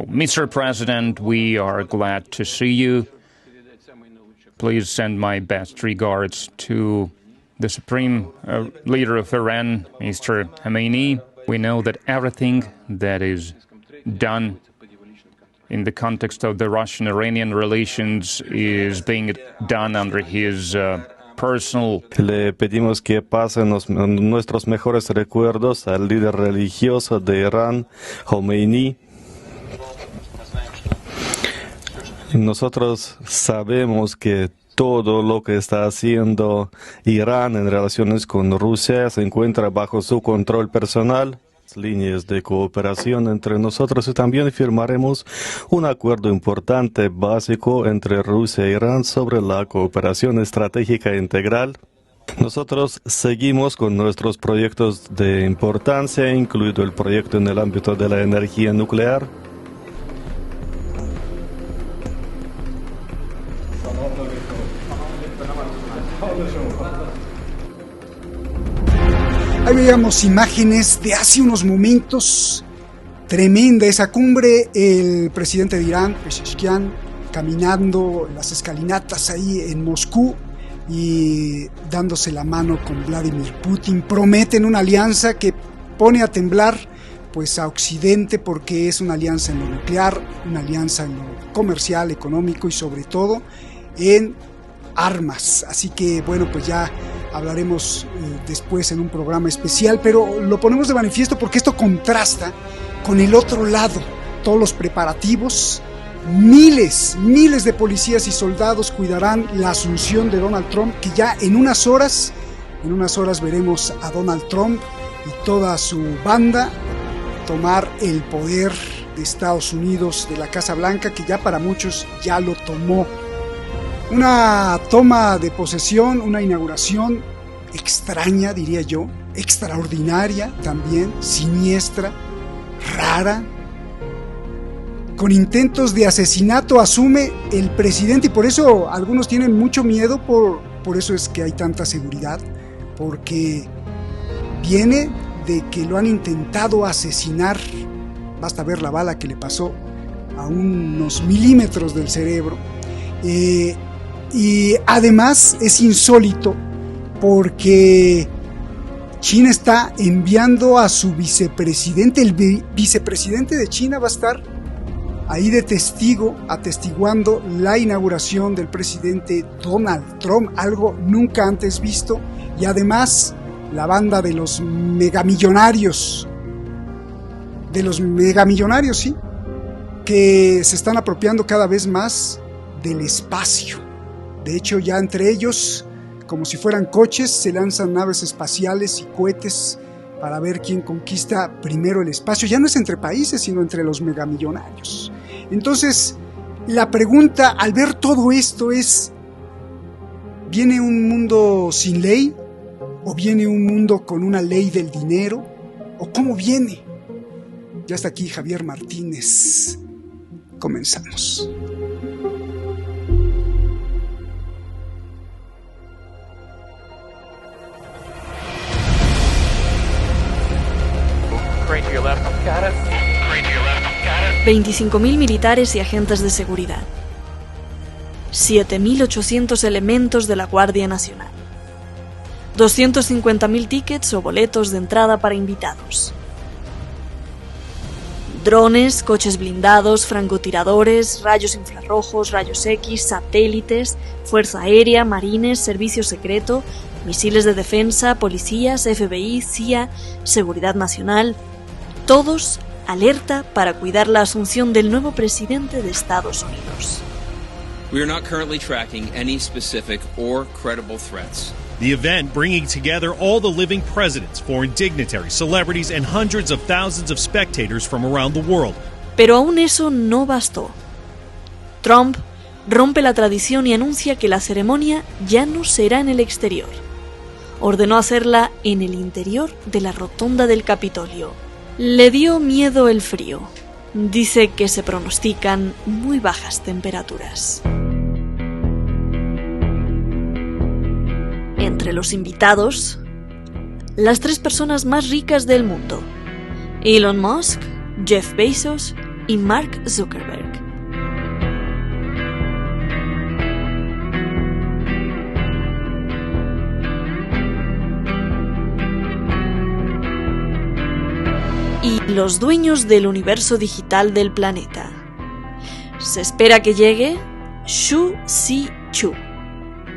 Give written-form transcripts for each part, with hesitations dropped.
Mr. President, we are glad to see you. Please send my best regards to the Supreme Leader of Iran, Mr. Khamenei. We know that everything that is done in the context of the Russian-Iranian relations is being done under his personal. Le pedimos que pasen nuestros mejores recuerdos al líder religioso de Irán, Khomeini. Nosotros sabemos que todo lo que está haciendo Irán en relaciones con Rusia se encuentra bajo su control personal. Líneas de cooperación entre nosotros y también firmaremos un acuerdo importante básico entre Rusia e Irán sobre la cooperación estratégica integral. Nosotros seguimos con nuestros proyectos de importancia, incluido el proyecto en el ámbito de la energía nuclear. Ahí veíamos imágenes de hace unos momentos, tremenda esa cumbre, el presidente de Irán, Pezeshkian, caminando las escalinatas ahí en Moscú y dándose la mano con Vladimir Putin. Prometen una alianza que pone a temblar pues a Occidente, porque es una alianza en lo nuclear, una alianza en lo comercial, económico y sobre todo en armas. Así que bueno, pues ya hablaremos después en un programa especial, pero lo ponemos de manifiesto porque esto contrasta con el otro lado, todos los preparativos. Miles de policías y soldados cuidarán la asunción de Donald Trump, que ya en unas horas veremos a Donald Trump y toda su banda tomar el poder de Estados Unidos, de la Casa Blanca, que ya para muchos ya lo tomó. Una toma de posesión, una inauguración extraña, diría yo, extraordinaria también, siniestra, rara, con intentos de asesinato, asume el presidente, y por eso algunos tienen mucho miedo, por eso es que hay tanta seguridad, porque viene de que lo han intentado asesinar. Basta ver la bala que le pasó a unos milímetros del cerebro. Y además es insólito porque China está enviando a su vicepresidente. El vicepresidente de China va a estar ahí de testigo, atestiguando la inauguración del presidente Donald Trump, algo nunca antes visto. Y además la banda de los megamillonarios, sí, que se están apropiando cada vez más del espacio. De hecho, ya entre ellos, como si fueran coches, se lanzan naves espaciales y cohetes para ver quién conquista primero el espacio. Ya no es entre países, sino entre los megamillonarios. Entonces, la pregunta al ver todo esto es: ¿viene un mundo sin ley? ¿O viene un mundo con una ley del dinero? ¿O cómo viene? Ya está aquí Javier Martínez. Comenzamos. Crane to your left, got it. Crane to your left, got it. 25.000 militares y agentes de seguridad. 7.800 elementos de la Guardia Nacional. 250.000 tickets o boletos de entrada para invitados. Drones, coches blindados, francotiradores, rayos infrarrojos, rayos X, satélites, Fuerza Aérea, Marines, Servicio Secreto, misiles de defensa, policías, FBI, CIA, Seguridad Nacional, todos alerta para cuidar la asunción del nuevo presidente de Estados Unidos. We are not currently tracking any specific or credible threats. The event bringing together all the living presidents, foreign dignitaries, celebrities, and hundreds of thousands of spectators from around the world. Pero aún eso no bastó. Trump rompe la tradición y anuncia que la ceremonia ya no será en el exterior. Ordenó hacerla en el interior de la rotonda del Capitolio. Le dio miedo el frío. Dice que se pronostican muy bajas temperaturas. Entre los invitados, las 3 personas más ricas del mundo: Elon Musk, Jeff Bezos y Mark Zuckerberg. Y los dueños del universo digital del planeta. Se espera que llegue Xu Zhiqiu,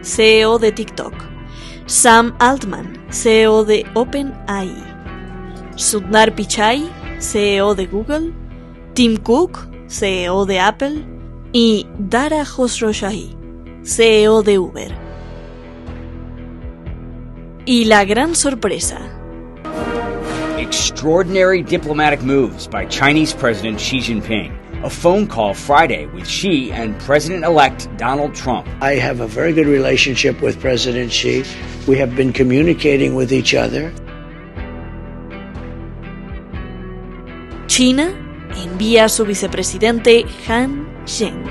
CEO de TikTok, Sam Altman, CEO de OpenAI, Sundar Pichai, CEO de Google, Tim Cook, CEO de Apple, y Dara Khosrowshahi, CEO de Uber. Y la gran sorpresa. Extraordinary diplomatic moves by Chinese President Xi Jinping. A phone call Friday with Xi and President-elect Donald Trump. I have a very good relationship with President Xi. We have been communicating with each other. China envía a su vicepresidente Han Zheng.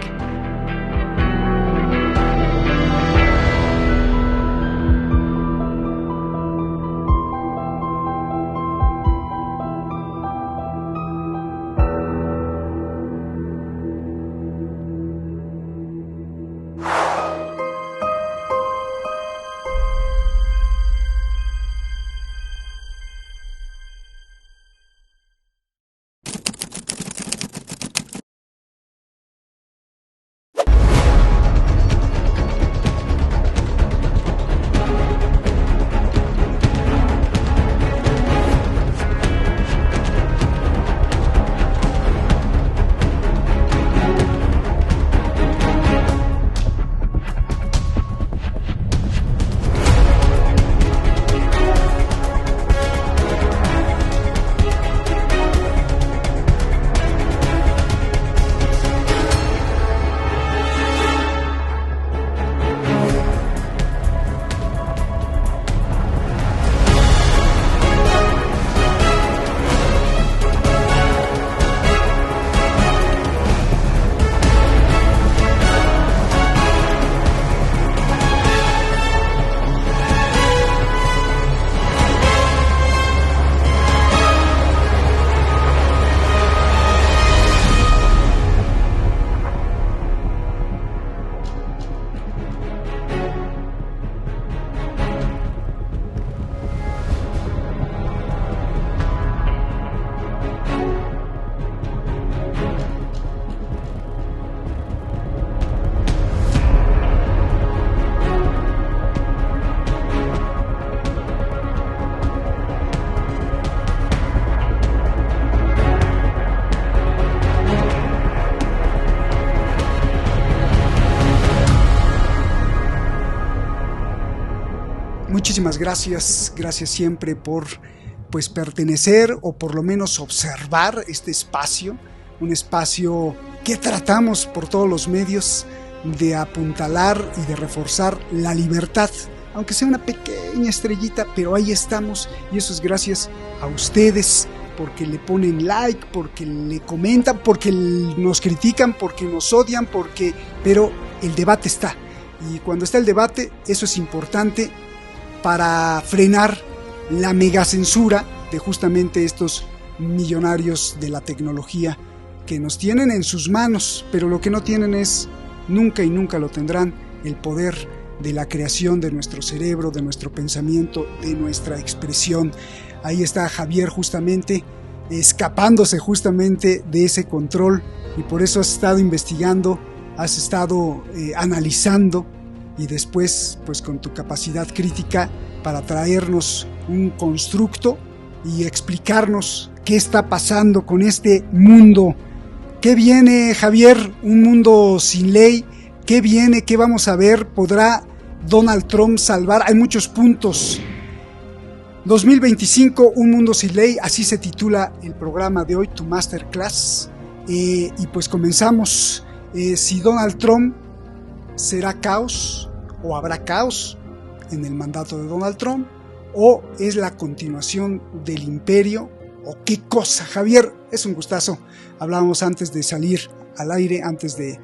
Muchísimas gracias siempre por pertenecer o por lo menos observar este espacio, un espacio que tratamos por todos los medios de apuntalar y de reforzar la libertad, aunque sea una pequeña estrellita, pero ahí estamos, y eso es gracias a ustedes, porque le ponen like, porque le comentan, porque nos critican, porque nos odian, pero el debate está, y cuando está el debate, eso es importante para frenar la megacensura de justamente estos millonarios de la tecnología que nos tienen en sus manos, pero lo que no tienen es, nunca y nunca lo tendrán, el poder de la creación de nuestro cerebro, de nuestro pensamiento, de nuestra expresión. Ahí está Javier justamente, escapándose justamente de ese control, y por eso has estado investigando, has estado analizando, y después pues con tu capacidad crítica para traernos un constructo y explicarnos qué está pasando con este mundo. ¿Qué viene, Javier? Un mundo sin ley. ¿Qué viene? ¿Qué vamos a ver? ¿Podrá Donald Trump salvar? Hay muchos puntos. 2025, un mundo sin ley, así se titula el programa de hoy, tu masterclass. Y pues comenzamos. Si Donald Trump será caos, o habrá caos en el mandato de Donald Trump, o es la continuación del imperio, o qué cosa. Javier, es un gustazo. Hablábamos antes de salir al aire, antes de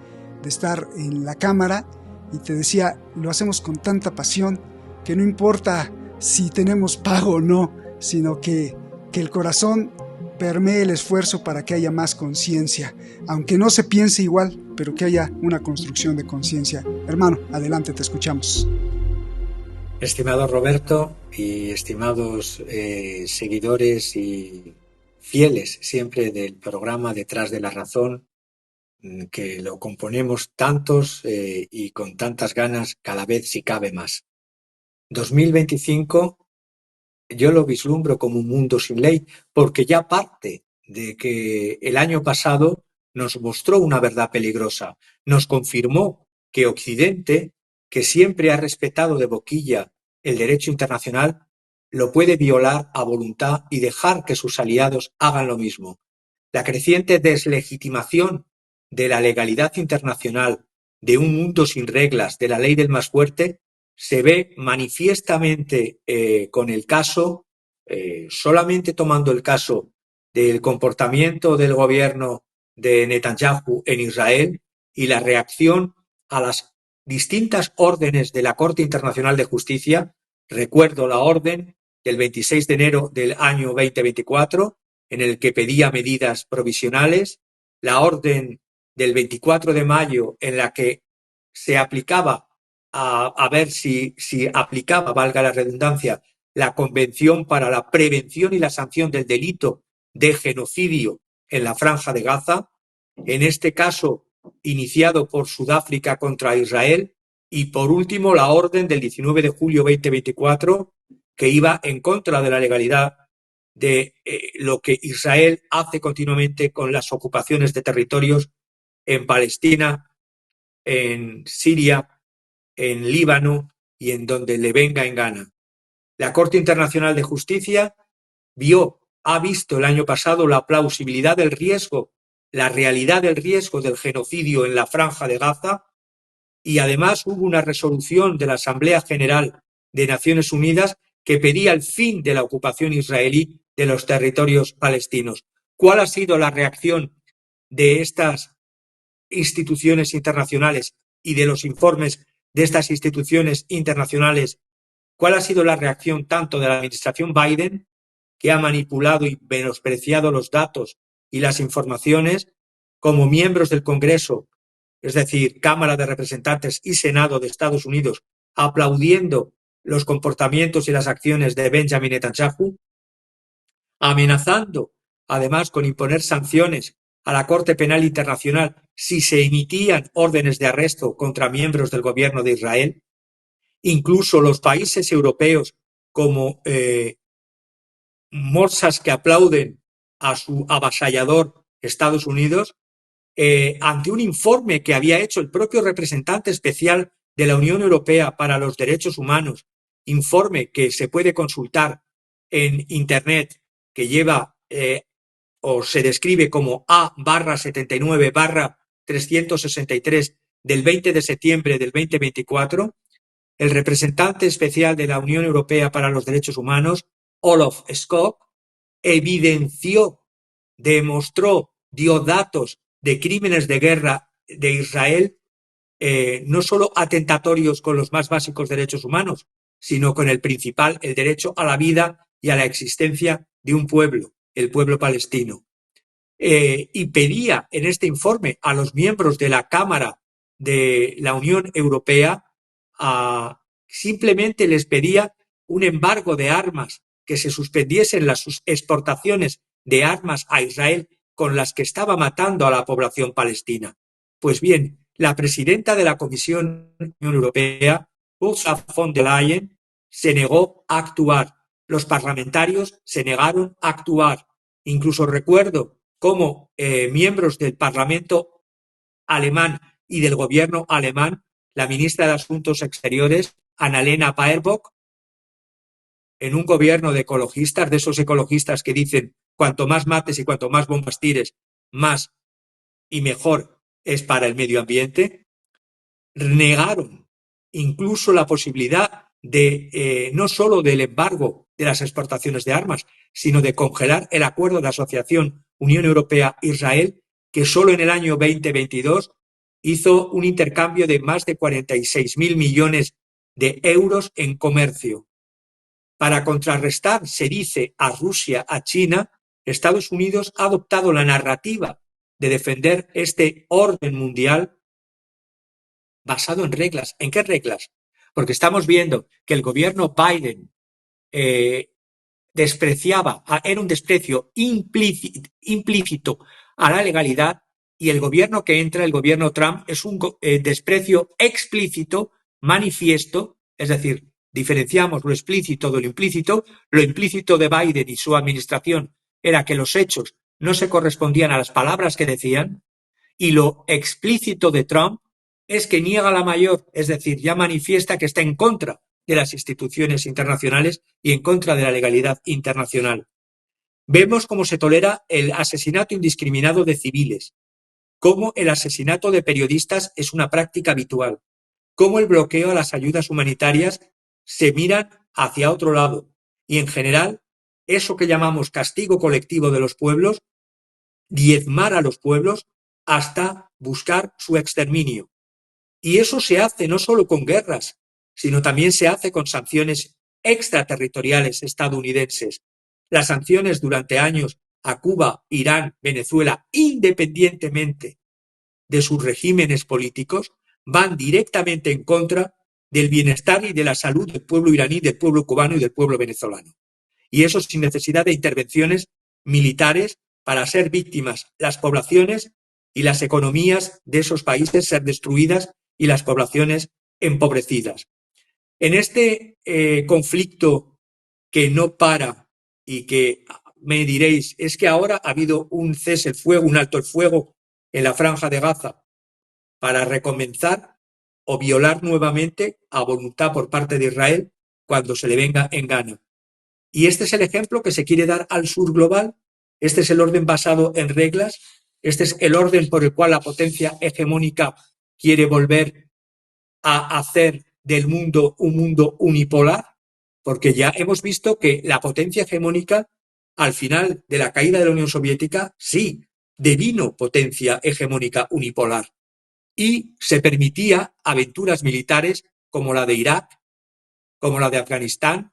estar en la cámara, y te decía, lo hacemos con tanta pasión que no importa si tenemos pago o no, sino que el corazón permee el esfuerzo para que haya más conciencia, aunque no se piense igual, pero que haya una construcción de conciencia. Hermano, adelante, te escuchamos. Estimado Roberto y estimados seguidores y fieles siempre del programa Detrás de la Razón, que lo componemos tantos y con tantas ganas, cada vez si cabe más. 2025 yo lo vislumbro como un mundo sin ley, porque ya parte de que el año pasado nos mostró una verdad peligrosa, nos confirmó que Occidente, que siempre ha respetado de boquilla el derecho internacional, lo puede violar a voluntad y dejar que sus aliados hagan lo mismo. La creciente deslegitimación de la legalidad internacional, de un mundo sin reglas, de la ley del más fuerte, se ve manifiestamente con el caso, solamente tomando el caso del comportamiento del gobierno de Netanyahu en Israel y la reacción a las distintas órdenes de la Corte Internacional de Justicia. Recuerdo la orden del 26 de enero del año 2024, en el que pedía medidas provisionales, la orden del 24 de mayo en la que se aplicaba a ver si aplicaba, valga la redundancia, la Convención para la Prevención y la Sanción del Delito de Genocidio en la Franja de Gaza, en este caso iniciado por Sudáfrica contra Israel, y por último la orden del 19 de julio 2024 que iba en contra de la legalidad de lo que Israel hace continuamente con las ocupaciones de territorios en Palestina, en Siria, en Líbano y en donde le venga en gana. La Corte Internacional de Justicia ha visto el año pasado la plausibilidad del riesgo, la realidad del riesgo del genocidio en la Franja de Gaza, y además hubo una resolución de la Asamblea General de Naciones Unidas que pedía el fin de la ocupación israelí de los territorios palestinos. ¿Cuál ha sido la reacción de estas instituciones internacionales y de los informes de estas instituciones internacionales? ¿Cuál ha sido la reacción tanto de la administración Biden, que ha manipulado y menospreciado los datos y las informaciones, como miembros del Congreso, es decir, Cámara de Representantes y Senado de Estados Unidos, aplaudiendo los comportamientos y las acciones de Benjamin Netanyahu, amenazando además con imponer sanciones a la Corte Penal Internacional si se emitían órdenes de arresto contra miembros del gobierno de Israel? Incluso los países europeos como morsas que aplauden a su avasallador Estados Unidos, ante un informe que había hecho el propio representante especial de la Unión Europea para los Derechos Humanos, informe que se puede consultar en Internet, que lleva o se describe como A/79/363 del 20 de septiembre del 2024, el representante especial de la Unión Europea para los Derechos Humanos, Olof Skog, evidenció, demostró, dio datos de crímenes de guerra de Israel, no solo atentatorios con los más básicos derechos humanos, sino con el principal, el derecho a la vida y a la existencia de un pueblo, el pueblo palestino. Y pedía en este informe a los miembros de la Cámara de la Unión Europea, simplemente les pedía un embargo de armas, que se suspendiesen las exportaciones de armas a Israel con las que estaba matando a la población palestina. Pues bien, la presidenta de la Comisión Europea, Ursula von der Leyen, se negó a actuar. Los parlamentarios se negaron a actuar. Incluso recuerdo cómo miembros del Parlamento alemán y del gobierno alemán, la ministra de Asuntos Exteriores, Annalena Baerbock, en un gobierno de ecologistas, de esos ecologistas que dicen cuanto más mates y cuanto más bombas tires, más y mejor es para el medio ambiente, negaron incluso la posibilidad de no solo del embargo de las exportaciones de armas, sino de congelar el acuerdo de asociación Unión Europea-Israel, que solo en el año 2022 hizo un intercambio de más de 46.000 millones de euros en comercio. Para contrarrestar, se dice, a Rusia, a China, Estados Unidos ha adoptado la narrativa de defender este orden mundial basado en reglas. ¿En qué reglas? Porque estamos viendo que el gobierno Biden despreciaba, era un desprecio implícito a la legalidad, y el gobierno que entra, el gobierno Trump, es un desprecio explícito, manifiesto, es decir, diferenciamos lo explícito de lo implícito. Lo implícito de Biden y su administración era que los hechos no se correspondían a las palabras que decían, y lo explícito de Trump es que niega la mayor, es decir, ya manifiesta que está en contra de las instituciones internacionales y en contra de la legalidad internacional. Vemos cómo se tolera el asesinato indiscriminado de civiles, cómo el asesinato de periodistas es una práctica habitual, cómo el bloqueo a las ayudas humanitarias se miran hacia otro lado, y en general eso que llamamos castigo colectivo de los pueblos, diezmar a los pueblos hasta buscar su exterminio. Y eso se hace no solo con guerras, sino también se hace con sanciones extraterritoriales estadounidenses. Las sanciones durante años a Cuba, Irán, Venezuela, independientemente de sus regímenes políticos, van directamente en contra del bienestar y de la salud del pueblo iraní, del pueblo cubano y del pueblo venezolano. Y eso sin necesidad de intervenciones militares para ser víctimas las poblaciones y las economías de esos países ser destruidas y las poblaciones empobrecidas. En este conflicto que no para y que me diréis, es que ahora ha habido un cese el fuego, un alto el fuego en la franja de Gaza para recomenzar o violar nuevamente a voluntad por parte de Israel cuando se le venga en gana. Y este es el ejemplo que se quiere dar al sur global. Este es el orden basado en reglas. Este es el orden por el cual la potencia hegemónica quiere volver a hacer del mundo un mundo unipolar, porque ya hemos visto que la potencia hegemónica, al final de la caída de la Unión Soviética, sí, devino potencia hegemónica unipolar y se permitía aventuras militares como la de Irak, como la de Afganistán,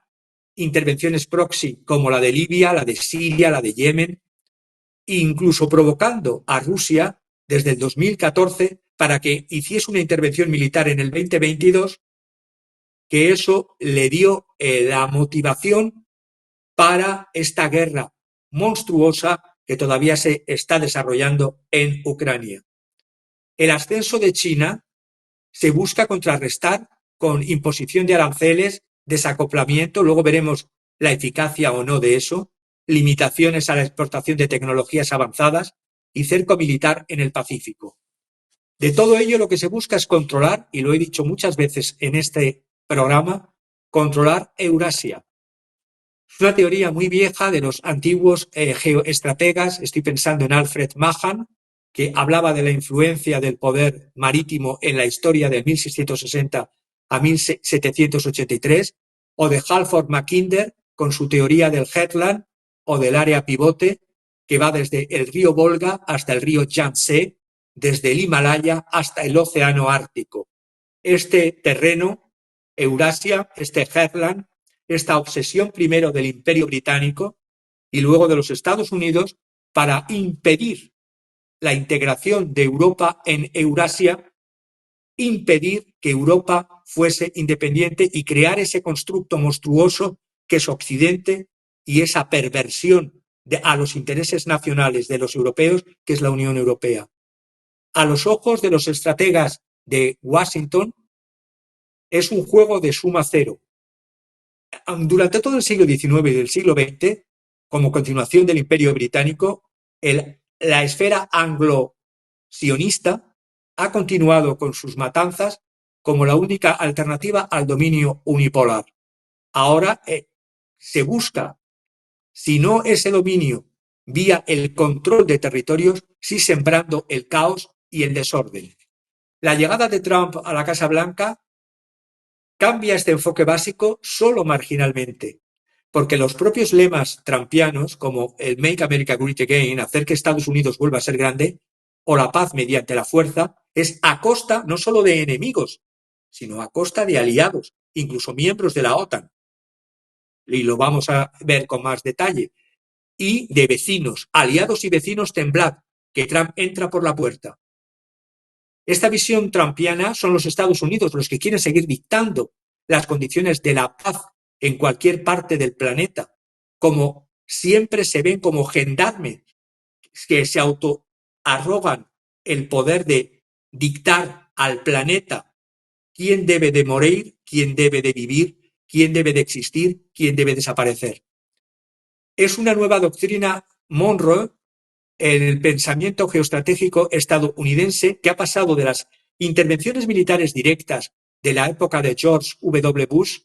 intervenciones proxy como la de Libia, la de Siria, la de Yemen, incluso provocando a Rusia desde el 2014 para que hiciese una intervención militar en el 2022, que eso le dio la motivación para esta guerra monstruosa que todavía se está desarrollando en Ucrania. El ascenso de China se busca contrarrestar con imposición de aranceles, desacoplamiento, luego veremos la eficacia o no de eso, limitaciones a la exportación de tecnologías avanzadas y cerco militar en el Pacífico. De todo ello lo que se busca es controlar, y lo he dicho muchas veces en este programa, controlar Eurasia. Es una teoría muy vieja de los antiguos geoestrategas. Estoy pensando en Alfred Mahan, que hablaba de la influencia del poder marítimo en la historia de 1660 a 1783, o de Halford Mackinder con su teoría del headland o del área pivote, que va desde el río Volga hasta el río Yangtze, desde el Himalaya hasta el océano Ártico. Este terreno, Eurasia, este headland, esta obsesión primero del Imperio Británico y luego de los Estados Unidos para impedir la integración de Europa en Eurasia, impedir que Europa fuese independiente y crear ese constructo monstruoso que es Occidente y esa perversión a los intereses nacionales de los europeos, que es la Unión Europea. A los ojos de los estrategas de Washington, es un juego de suma cero. Durante todo el siglo XIX y del siglo XX, como continuación del Imperio Británico, la esfera anglo-sionista ha continuado con sus matanzas como la única alternativa al dominio unipolar. Ahora se busca, si no ese dominio vía el control de territorios, sí sembrando el caos y el desorden. La llegada de Trump a la Casa Blanca cambia este enfoque básico solo marginalmente, porque los propios lemas trumpianos, como el Make America Great Again, hacer que Estados Unidos vuelva a ser grande, o la paz mediante la fuerza, es a costa no solo de enemigos, sino a costa de aliados, incluso miembros de la OTAN. Y lo vamos a ver con más detalle. y de vecinos, aliados y vecinos, temblad, que Trump entra por la puerta. Esta visión trumpiana son los Estados Unidos los que quieren seguir dictando las condiciones de la paz en cualquier parte del planeta, como siempre se ven como gendarmes que se autoarrogan el poder de dictar al planeta quién debe de morir, quién debe de vivir, quién debe de existir, quién debe desaparecer. Es una nueva doctrina Monroe en el pensamiento geoestratégico estadounidense que ha pasado de las intervenciones militares directas de la época de George W. Bush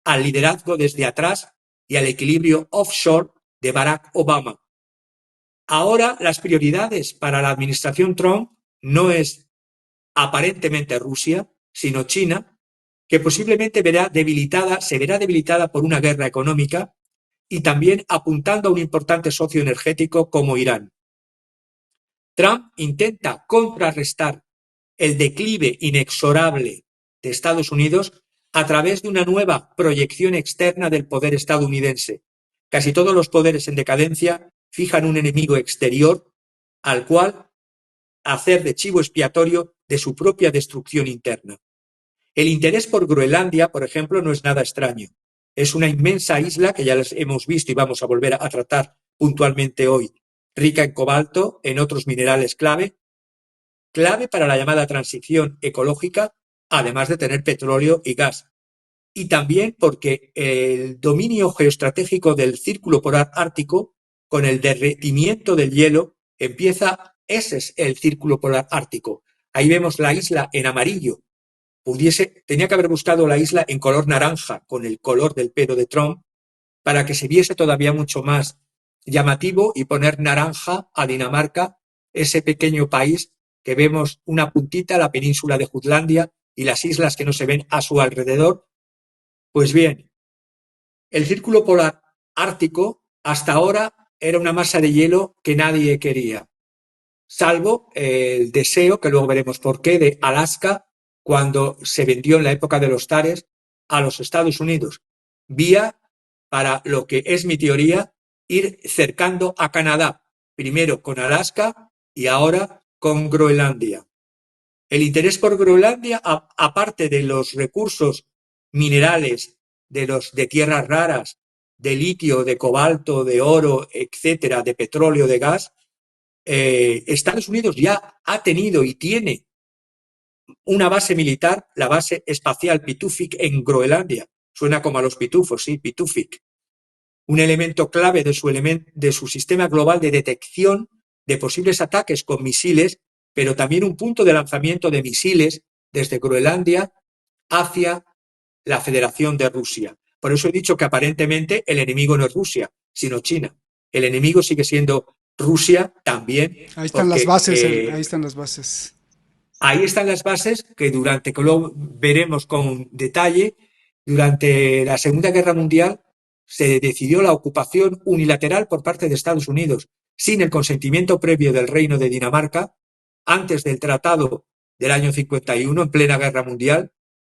al liderazgo desde atrás y al equilibrio offshore de Barack Obama. Ahora las prioridades para la administración Trump no es aparentemente Rusia, sino China, que posiblemente se verá debilitada por una guerra económica y también apuntando a un importante socio energético como Irán. Trump intenta contrarrestar el declive inexorable de Estados Unidos a través de una nueva proyección externa del poder estadounidense. Casi todos los poderes en decadencia fijan un enemigo exterior al cual hacer de chivo expiatorio de su propia destrucción interna. El interés por Groenlandia, por ejemplo, no es nada extraño. Es una inmensa isla que ya les hemos visto y vamos a volver a tratar puntualmente hoy, rica en cobalto, en otros minerales clave para la llamada transición ecológica, además de tener petróleo y gas. Y también porque el dominio geoestratégico del Círculo Polar Ártico, con el derretimiento del hielo, ese es el Círculo Polar Ártico. Ahí vemos la isla en amarillo. Tenía que haber buscado la isla en color naranja, con el color del pelo de Trump, para que se viese todavía mucho más llamativo y poner naranja a Dinamarca, ese pequeño país que vemos una puntita, la península de Jutlandia y las islas que no se ven a su alrededor. Pues bien, el Círculo Polar Ártico hasta ahora era una masa de hielo que nadie quería, salvo el deseo, que luego veremos por qué, de Alaska, cuando se vendió en la época de los zares a los Estados Unidos, vía, para lo que es mi teoría, ir cercando a Canadá, primero con Alaska y ahora con Groenlandia. El interés por Groenlandia, aparte de los recursos minerales, de tierras raras, de litio, de cobalto, de oro, etcétera, de petróleo, de gas, Estados Unidos ya ha tenido y tiene una base militar, la base espacial Pitufik en Groenlandia. Suena como a los pitufos, sí, Pitufik. Un elemento clave de su sistema global de detección de posibles ataques con misiles, pero también un punto de lanzamiento de misiles desde Groenlandia hacia la Federación de Rusia. Por eso he dicho que aparentemente el enemigo no es Rusia, sino China. El enemigo sigue siendo Rusia también. Ahí están las bases, ahí están las bases. Ahí están las bases que luego veremos con detalle. Durante la Segunda Guerra Mundial se decidió la ocupación unilateral por parte de Estados Unidos, sin el consentimiento previo del Reino de Dinamarca. Antes del Tratado del año 51, en plena Guerra Mundial,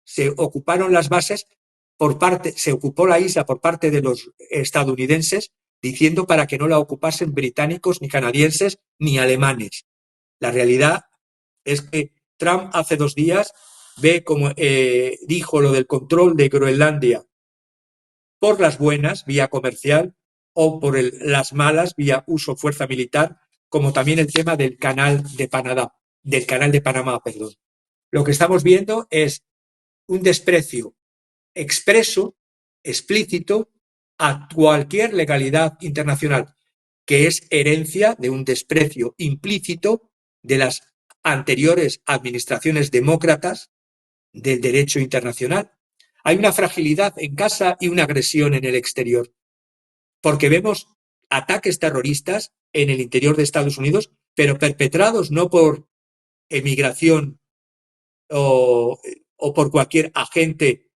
se ocuparon las bases se ocupó la isla por parte de los estadounidenses, diciendo para que no la ocupasen británicos, ni canadienses, ni alemanes. La realidad es que Trump hace 2 días ve como dijo lo del control de Groenlandia por las buenas, vía comercial, o por las malas, vía uso fuerza militar, como también el tema del canal de Panamá. Lo que estamos viendo es un desprecio expreso, explícito, a cualquier legalidad internacional, que es herencia de un desprecio implícito de las anteriores administraciones demócratas del derecho internacional. Hay una fragilidad en casa y una agresión en el exterior, porque vemos ataques terroristas en el interior de Estados Unidos, pero perpetrados no por emigración o por cualquier agente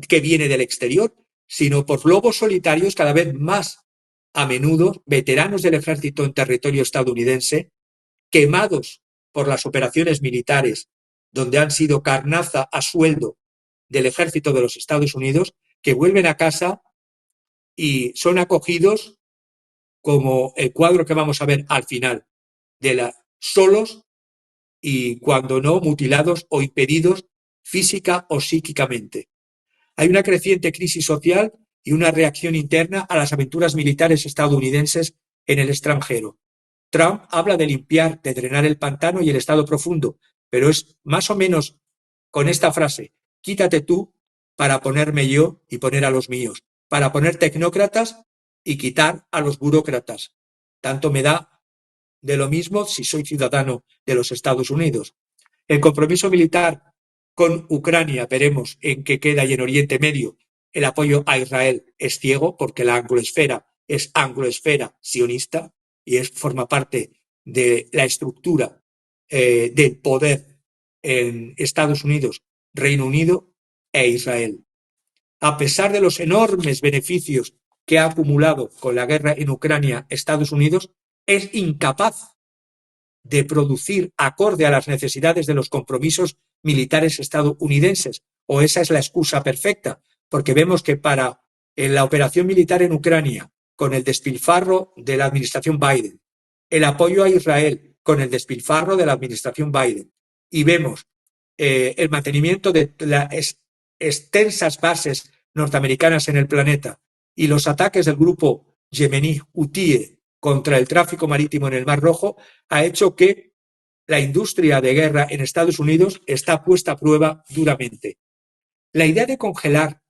que viene del exterior, sino por lobos solitarios cada vez más a menudo, veteranos del ejército en territorio estadounidense, quemados por las operaciones militares, donde han sido carnaza a sueldo del ejército de los Estados Unidos, que vuelven a casa y son acogidos como el cuadro que vamos a ver al final, solos y cuando no mutilados o impedidos física o psíquicamente. Hay una creciente crisis social y una reacción interna a las aventuras militares estadounidenses en el extranjero. Trump habla de limpiar, de drenar el pantano y el estado profundo, pero es más o menos con esta frase: quítate tú para ponerme yo y poner a los míos, para poner tecnócratas y quitar a los burócratas. Tanto me da de lo mismo si soy ciudadano de los Estados Unidos. El compromiso militar con Ucrania, veremos en qué queda, y en Oriente Medio el apoyo a Israel es ciego, porque la angloesfera es angloesfera sionista y forma parte de la estructura del poder en Estados Unidos, Reino Unido e Israel. A pesar de los enormes beneficios que ha acumulado con la guerra en Ucrania Estados Unidos, es incapaz de producir acorde a las necesidades de los compromisos militares estadounidenses, o esa es la excusa perfecta, porque vemos que para la operación militar en Ucrania, con el despilfarro de la administración Biden, el apoyo a Israel con el despilfarro de la administración Biden, y vemos el mantenimiento de las extensas bases norteamericanas en el planeta y los ataques del grupo yemení Houthi contra el tráfico marítimo en el Mar Rojo, ha hecho que la industria de guerra en Estados Unidos está puesta a prueba duramente. La idea de congelar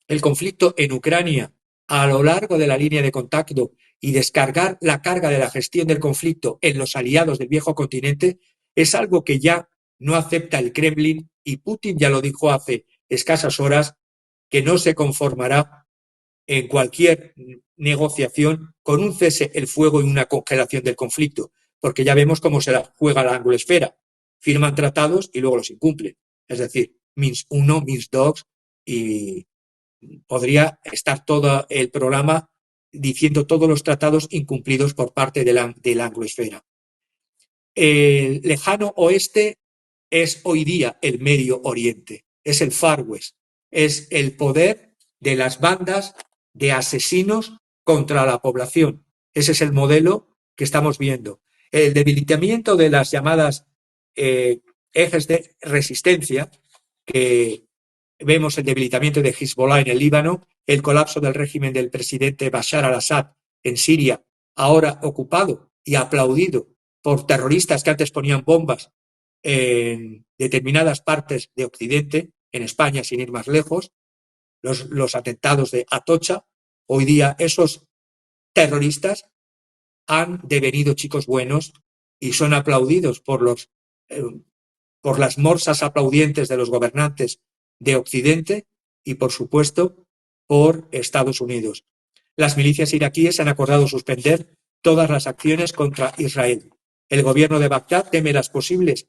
el conflicto en Ucrania a lo largo de la línea de contacto y descargar la carga de la gestión del conflicto en los aliados del viejo continente es algo que ya no acepta el Kremlin, y Putin ya lo dijo hace escasas horas, que no se conformará en cualquier negociación con un cese el fuego y una congelación del conflicto, porque ya vemos cómo se la juega la angloesfera. Firman tratados y luego los incumplen. Es decir, Minsk 1, Minsk 2, y podría estar todo el programa diciendo todos los tratados incumplidos por parte de la angloesfera. El lejano oeste es hoy día el Medio Oriente, es el Far West, es el poder de las bandas de asesinos contra la población. Ese es el modelo que estamos viendo. El debilitamiento de las llamadas ejes de resistencia, que vemos el debilitamiento de Hezbollah en el Líbano, el colapso del régimen del presidente Bashar al-Assad en Siria, ahora ocupado y aplaudido por terroristas que antes ponían bombas en determinadas partes de Occidente, en España sin ir más lejos, los atentados de Atocha. Hoy día esos terroristas han devenido chicos buenos y son aplaudidos por las morsas aplaudientes de los gobernantes de Occidente y, por supuesto, por Estados Unidos. Las milicias iraquíes han acordado suspender todas las acciones contra Israel. El gobierno de Bagdad teme las posibles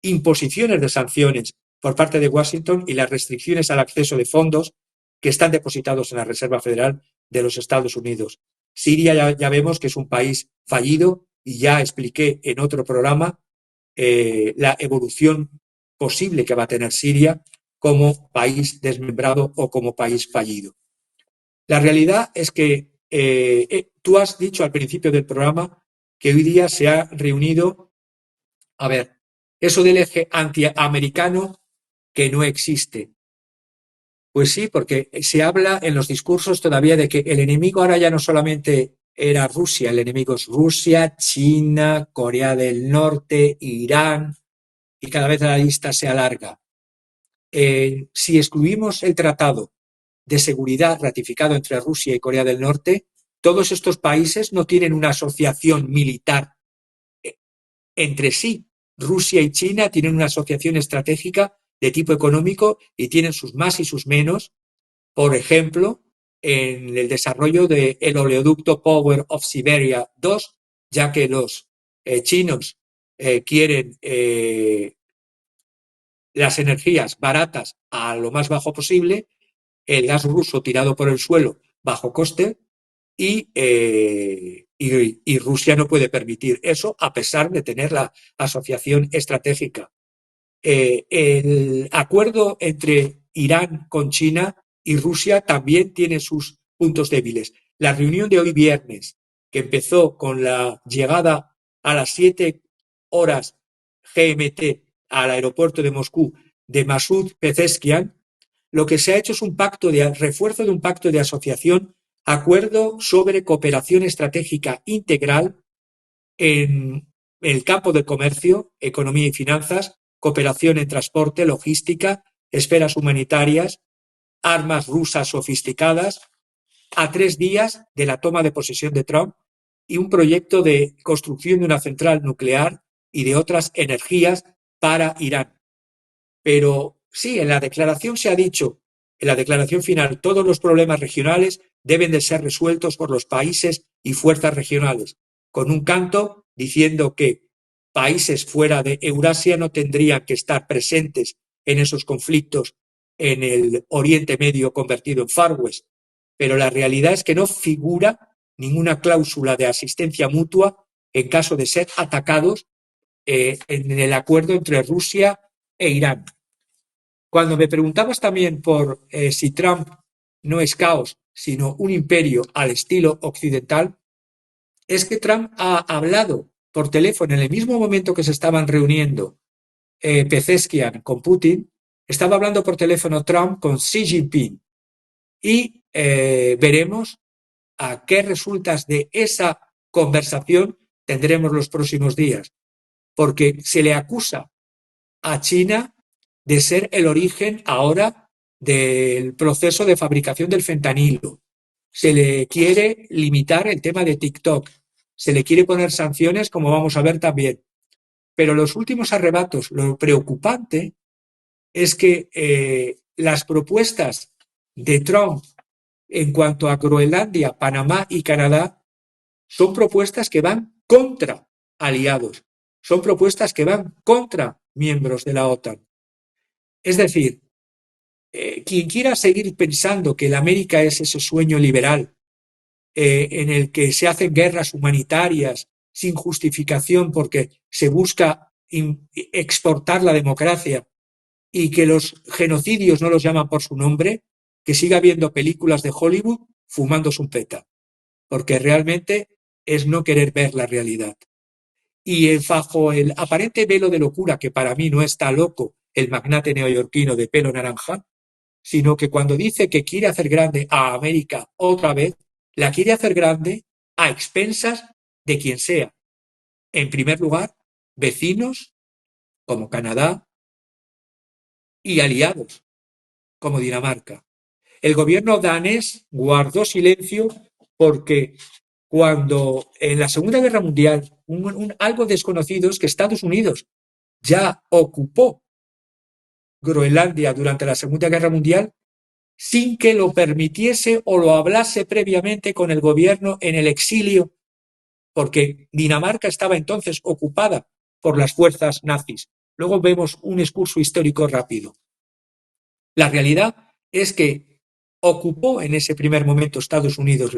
imposiciones de sanciones por parte de Washington y las restricciones al acceso de fondos que están depositados en la Reserva Federal de los Estados Unidos. Siria ya vemos que es un país fallido, y ya expliqué en otro programa la evolución posible que va a tener Siria como país desmembrado o como país fallido. La realidad es que tú has dicho al principio del programa que hoy día se ha reunido, eso del eje antiamericano que no existe. Pues sí, porque se habla en los discursos todavía de que el enemigo ahora ya no solamente era Rusia, el enemigo es Rusia, China, Corea del Norte, Irán, y cada vez la lista se alarga. Si excluimos el tratado de seguridad ratificado entre Rusia y Corea del Norte, todos estos países no tienen una asociación militar entre sí. Rusia y China tienen una asociación estratégica de tipo económico y tienen sus más y sus menos, por ejemplo, en el desarrollo del oleoducto Power of Siberia 2, ya que los chinos quieren las energías baratas a lo más bajo posible, el gas ruso tirado por el suelo bajo coste, y Rusia no puede permitir eso a pesar de tener la asociación estratégica. El acuerdo entre Irán con China y Rusia también tiene sus puntos débiles. La reunión de hoy viernes que empezó con la llegada a las 7 horas GMT al aeropuerto de Moscú de Masud Pezeshkian, lo que se ha hecho es un pacto de refuerzo de un pacto de asociación, acuerdo sobre cooperación estratégica integral en el campo del comercio, economía y finanzas, cooperación en transporte, logística, esferas humanitarias, armas rusas sofisticadas, a 3 días de la toma de posesión de Trump, y un proyecto de construcción de una central nuclear y de otras energías para Irán. Pero sí, en la declaración se ha dicho, en la declaración final, todos los problemas regionales deben de ser resueltos por los países y fuerzas regionales, con un canto diciendo que países fuera de Eurasia no tendrían que estar presentes en esos conflictos en el Oriente Medio convertido en Far West. Pero la realidad es que no figura ninguna cláusula de asistencia mutua en caso de ser atacados en el acuerdo entre Rusia e Irán. Cuando me preguntabas también por si Trump no es caos, sino un imperio al estilo occidental, es que Trump ha hablado por teléfono en el mismo momento que se estaban reuniendo Pezeshkian con Putin, estaba hablando por teléfono Trump con Xi Jinping, y veremos a qué resultas de esa conversación tendremos los próximos días, porque se le acusa a China de ser el origen ahora del proceso de fabricación del fentanilo. Se le quiere limitar el tema de TikTok, se le quiere poner sanciones, como vamos a ver también. Pero los últimos arrebatos, lo preocupante es que las propuestas de Trump en cuanto a Groenlandia, Panamá y Canadá son propuestas que van contra aliados, son propuestas que van contra miembros de la OTAN. Es decir, quien quiera seguir pensando que la América es ese sueño liberal en el que se hacen guerras humanitarias sin justificación porque se busca exportar la democracia y que los genocidios no los llaman por su nombre, que siga viendo películas de Hollywood fumándose un peta, porque realmente es no querer ver la realidad. Y bajo el aparente velo de locura, que para mí no está loco el magnate neoyorquino de pelo naranja, sino que cuando dice que quiere hacer grande a América otra vez, la quiere hacer grande a expensas de quien sea. En primer lugar, vecinos como Canadá y aliados como Dinamarca. El gobierno danés guardó silencio porque cuando en la Segunda Guerra Mundial, algo desconocido es que Estados Unidos ya ocupó Groenlandia durante la Segunda Guerra Mundial sin que lo permitiese o lo hablase previamente con el gobierno en el exilio, porque Dinamarca estaba entonces ocupada por las fuerzas nazis. Luego vemos un excurso histórico rápido. La realidad es que ocupó en ese primer momento Estados Unidos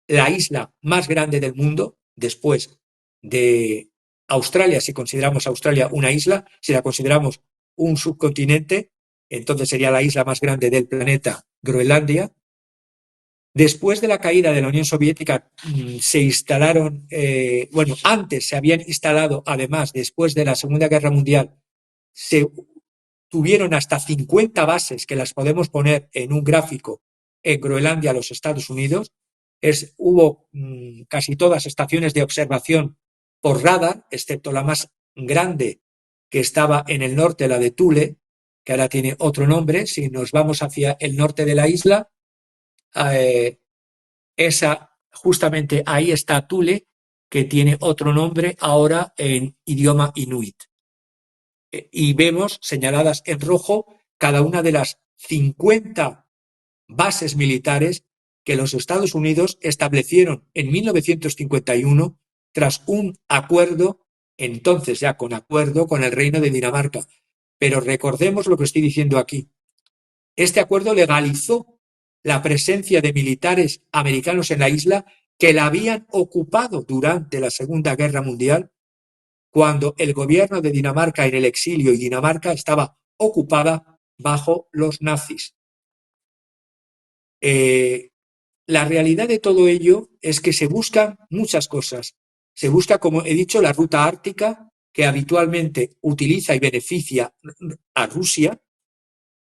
la isla más grande del mundo, después de Australia, si consideramos a Australia una isla, si la consideramos un subcontinente, entonces sería la isla más grande del planeta, Groenlandia. Después de la caída de la Unión Soviética se instalaron, antes se habían instalado, además, después de la Segunda Guerra Mundial, se tuvieron hasta 50 bases que las podemos poner en un gráfico en Groenlandia, los Estados Unidos. Hubo casi todas estaciones de observación por radar, excepto la más grande que estaba en el norte, la de Thule, que ahora tiene otro nombre. Si nos vamos hacia el norte de la isla, justamente ahí está Thule, que tiene otro nombre ahora en idioma inuit. Y vemos señaladas en rojo cada una de las 50 bases militares que los Estados Unidos establecieron en 1951 tras un acuerdo, entonces ya con acuerdo, con el Reino de Dinamarca. Pero recordemos lo que estoy diciendo aquí. Este acuerdo legalizó la presencia de militares americanos en la isla que la habían ocupado durante la Segunda Guerra Mundial, cuando el gobierno de Dinamarca en el exilio y Dinamarca estaba ocupada bajo los nazis. la realidad de todo ello es que se buscan muchas cosas. Se busca, como he dicho, la ruta ártica, que habitualmente utiliza y beneficia a Rusia,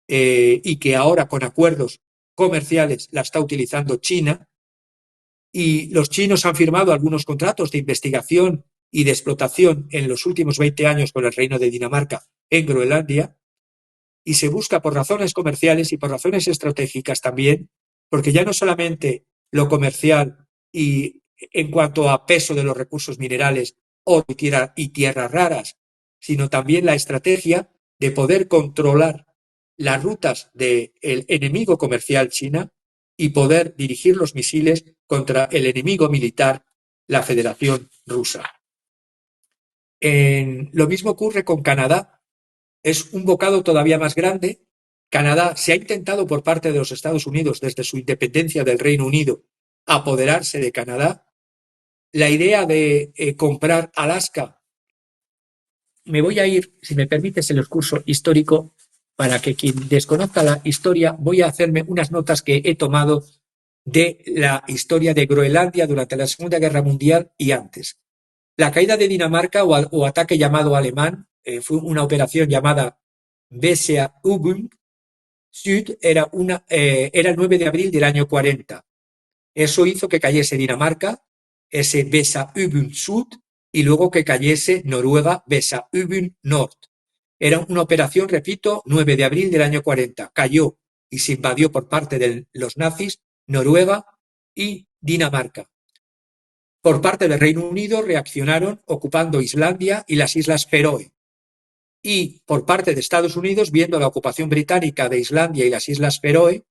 y que ahora con acuerdos comerciales la está utilizando China. Y los chinos han firmado algunos contratos de investigación y de explotación en los últimos 20 años con el Reino de Dinamarca en Groenlandia, y se busca por razones comerciales y por razones estratégicas también, porque ya no solamente lo comercial y en cuanto a peso de los recursos minerales, oro y tierras raras, sino también la estrategia de poder controlar las rutas del enemigo comercial China y poder dirigir los misiles contra el enemigo militar, la Federación Rusa. Lo mismo ocurre con Canadá. Es un bocado todavía más grande. Canadá se ha intentado por parte de los Estados Unidos, desde su independencia del Reino Unido, apoderarse de Canadá. La idea de comprar Alaska, me voy a ir, si me permites, el curso histórico, para que quien desconozca la historia, voy a hacerme unas notas que he tomado de la historia de Groenlandia durante la Segunda Guerra Mundial y antes. La caída de Dinamarca o ataque llamado alemán fue una operación llamada Weserübung Süd, era el 9 de abril del año 40. Eso hizo que cayese Dinamarca, ese Weserübung Süd, y luego que cayese Noruega, Weserübung Nord. Era una operación, repito, 9 de abril del año 40. Cayó y se invadió por parte de los nazis Noruega y Dinamarca. Por parte del Reino Unido reaccionaron ocupando Islandia y las Islas Feroe. Y por parte de Estados Unidos, viendo la ocupación británica de Islandia y las Islas Feroe,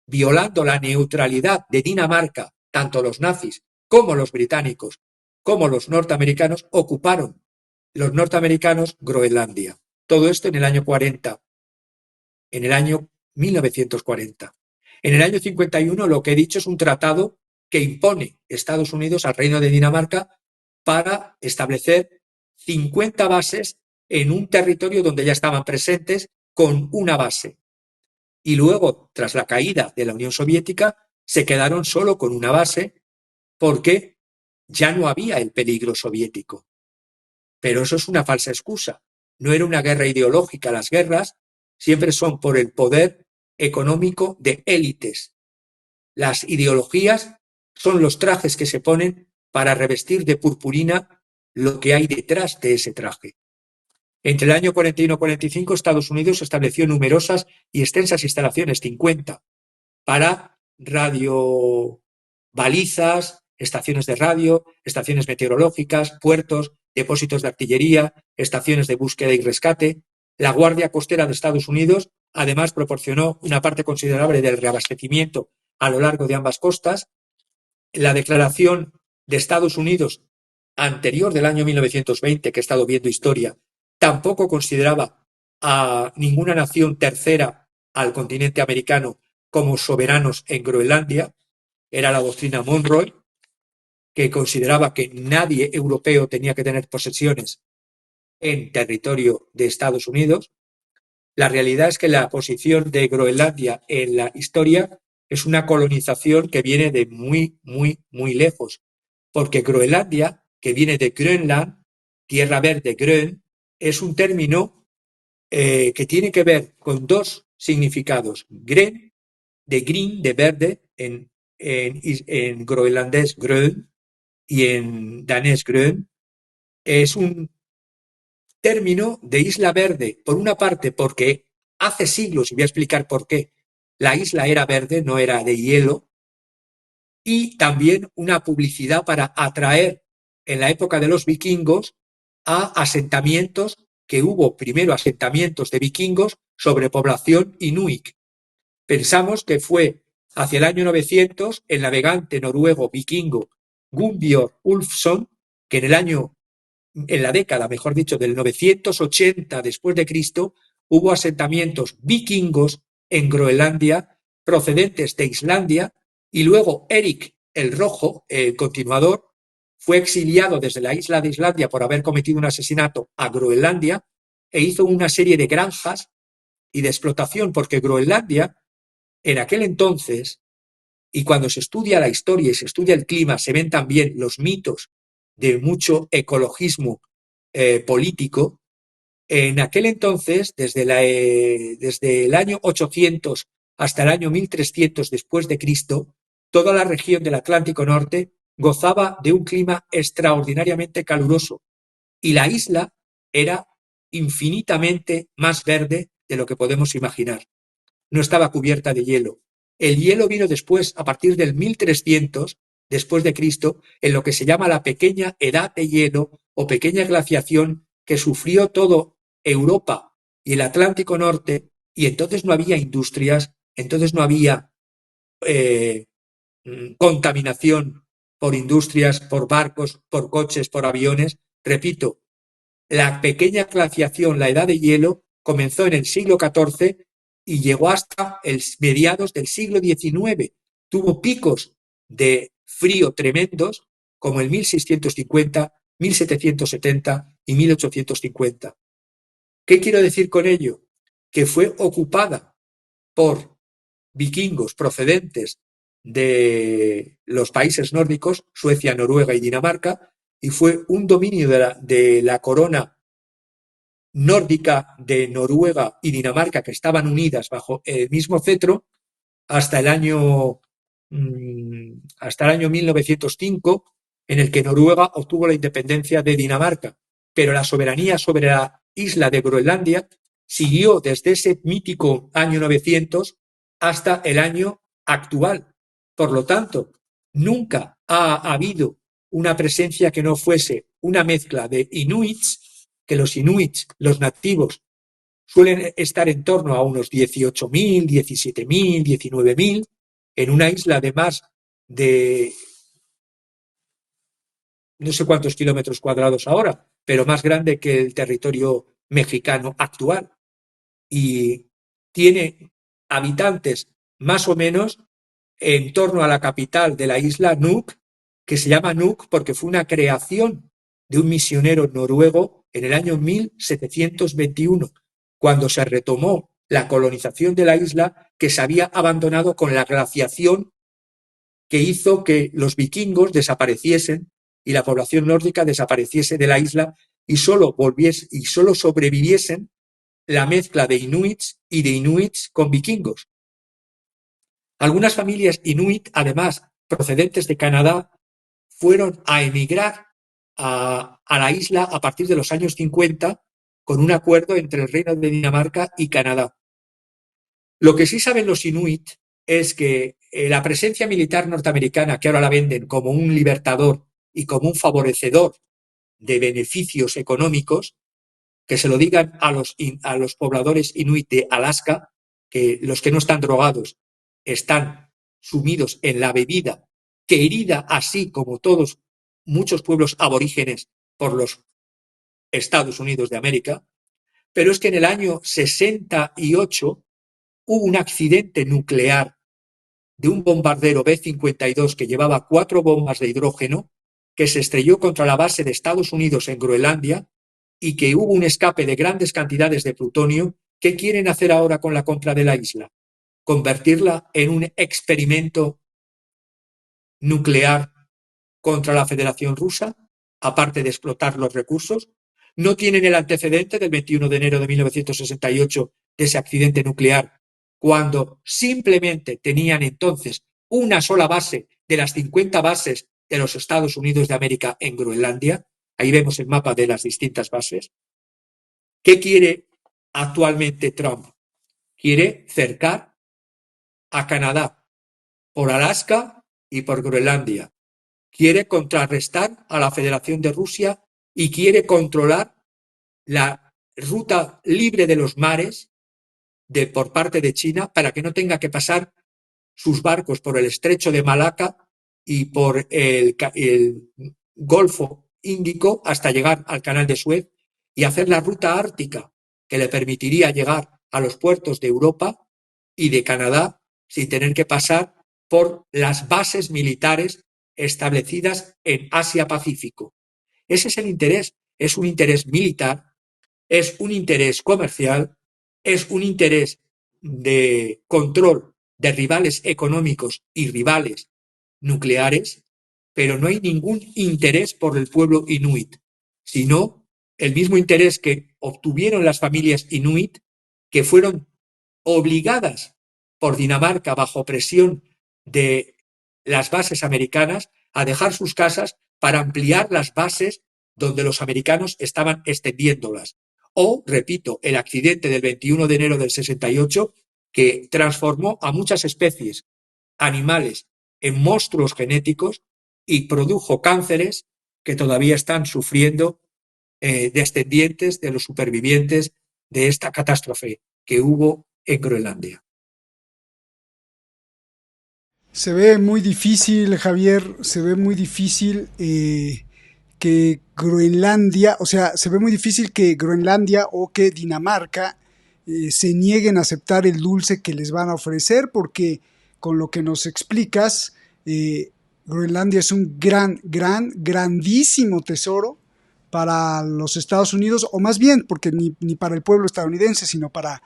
violando la neutralidad de Dinamarca, tanto los nazis como los británicos, como los norteamericanos, ocuparon los norteamericanos Groenlandia. Todo esto en el año 40, en el año 1940. En el año 51, lo que he dicho es un tratado que impone Estados Unidos al Reino de Dinamarca para establecer 50 bases en un territorio donde ya estaban presentes con una base. Y luego, tras la caída de la Unión Soviética, se quedaron solo con una base porque ya no había el peligro soviético. Pero eso es una falsa excusa. No era una guerra ideológica. Las guerras siempre son por el poder económico de élites. Las ideologías son los trajes que se ponen para revestir de purpurina lo que hay detrás de ese traje. Entre el año 41 y 45, Estados Unidos estableció numerosas y extensas instalaciones, 50, para radiobalizas, estaciones de radio, estaciones meteorológicas, puertos, depósitos de artillería, estaciones de búsqueda y rescate. La Guardia Costera de Estados Unidos, además, proporcionó una parte considerable del reabastecimiento a lo largo de ambas costas. La declaración de Estados Unidos anterior del año 1920, que he estado viendo historia, tampoco consideraba a ninguna nación tercera al continente americano como soberanos en Groenlandia. Era la doctrina Monroe, que consideraba que nadie europeo tenía que tener posesiones en territorio de Estados Unidos. La realidad es que la posición de Groenlandia en la historia es una colonización que viene de muy, muy, muy lejos, porque Groenlandia, que viene de Grönland, tierra verde, Grön, es un término que tiene que ver con dos significados. Gren, de green, de verde, en groenlandés grön y en danés grön, es un término de isla verde, por una parte porque hace siglos, y voy a explicar por qué, la isla era verde, no era de hielo, y también una publicidad para atraer en la época de los vikingos a asentamientos, que hubo primero asentamientos de vikingos sobre población inuit. Pensamos que fue hacia el año 900 el navegante noruego vikingo Gunnbjörn Ulfsson, que en la década, mejor dicho, del 980 después de Cristo, hubo asentamientos vikingos en Groenlandia procedentes de Islandia, y luego Erik el Rojo, el continuador, fue exiliado desde la isla de Islandia por haber cometido un asesinato a Groenlandia e hizo una serie de granjas y de explotación, porque Groenlandia en aquel entonces y cuando se estudia la historia y se estudia el clima, se ven también los mitos de mucho ecologismo político. En aquel entonces, desde el año 800 hasta el año 1300 después de Cristo, toda la región del Atlántico Norte gozaba de un clima extraordinariamente caluroso y la isla era infinitamente más verde de lo que podemos imaginar. No estaba cubierta de hielo. El hielo vino después, a partir del 1300 después de Cristo, en lo que se llama la pequeña edad de hielo o pequeña glaciación que sufrió todo Europa y el Atlántico Norte, y entonces no había industrias, entonces no había contaminación por industrias, por barcos, por coches, por aviones. Repito, la pequeña glaciación, la edad de hielo, comenzó en el siglo XIV y llegó hasta mediados del siglo XIX. Tuvo picos de frío tremendos, como el 1650, 1770 y 1850. ¿Qué quiero decir con ello? Que fue ocupada por vikingos procedentes de los países nórdicos, Suecia, Noruega y Dinamarca, y fue un dominio de la corona nórdica de Noruega y Dinamarca, que estaban unidas bajo el mismo cetro hasta el año 1905, en el que Noruega obtuvo la independencia de Dinamarca, pero la soberanía sobre la isla de Groenlandia siguió desde ese mítico año 900 hasta el año actual. Por lo tanto, nunca ha habido una presencia que no fuese una mezcla de inuits, que los inuits, los nativos, suelen estar en torno a unos 18.000, 17.000, 19.000, en una isla de más de no sé cuántos kilómetros cuadrados ahora, pero más grande que el territorio mexicano actual. Y tiene habitantes más o menos en torno a la capital de la isla, Nuuk, que se llama Nuuk porque fue una creación de un misionero noruego en el año 1721, cuando se retomó la colonización de la isla que se había abandonado con la glaciación que hizo que los vikingos desapareciesen y la población nórdica desapareciese de la isla y solo sobreviviesen la mezcla de inuits y de inuits con vikingos. Algunas familias inuit, además, procedentes de Canadá, fueron a emigrar a la isla a partir de los años 50 con un acuerdo entre el Reino de Dinamarca y Canadá. Lo que sí saben los inuit es que la presencia militar norteamericana, que ahora la venden como un libertador y como un favorecedor de beneficios económicos, que se lo digan a los pobladores inuit de Alaska, que los que no están drogados están sumidos en la bebida, querida así como muchos pueblos aborígenes por los Estados Unidos de América, pero es que en el año 68 hubo un accidente nuclear de un bombardero B-52 que llevaba 4 bombas de hidrógeno que se estrelló contra la base de Estados Unidos en Groenlandia y que hubo un escape de grandes cantidades de plutonio. ¿Qué quieren hacer ahora con la compra de la isla? ¿Convertirla en un experimento nuclear contra la Federación Rusa, aparte de explotar los recursos? ¿No tienen el antecedente del 21 de enero de 1968 de ese accidente nuclear, cuando simplemente tenían entonces una sola base de las 50 bases de los Estados Unidos de América en Groenlandia? Ahí vemos el mapa de las distintas bases. ¿Qué quiere actualmente Trump? Quiere cercar a Canadá por Alaska y por Groenlandia. Quiere contrarrestar a la Federación de Rusia y quiere controlar la ruta libre de los mares por parte de China para que no tenga que pasar sus barcos por el estrecho de Malaca y por el Golfo Índico hasta llegar al Canal de Suez y hacer la ruta ártica que le permitiría llegar a los puertos de Europa y de Canadá sin tener que pasar por las bases militares establecidas en Asia-Pacífico. Ese es el interés. Es un interés militar, es un interés comercial, es un interés de control de rivales económicos y rivales nucleares, pero no hay ningún interés por el pueblo inuit, sino el mismo interés que obtuvieron las familias inuit, que fueron obligadas por Dinamarca bajo presión de las bases americanas a dejar sus casas para ampliar las bases donde los americanos estaban extendiéndolas. O, repito, el accidente del 21 de enero del 68, que transformó a muchas especies animales en monstruos genéticos y produjo cánceres que todavía están sufriendo descendientes de los supervivientes de esta catástrofe que hubo en Groenlandia. Se ve muy difícil, Javier, se ve muy difícil que Groenlandia, o sea, se ve muy difícil que Groenlandia o que Dinamarca se nieguen a aceptar el dulce que les van a ofrecer, porque con lo que nos explicas, Groenlandia es un grandísimo tesoro para los Estados Unidos, o más bien, porque ni para el pueblo estadounidense, sino para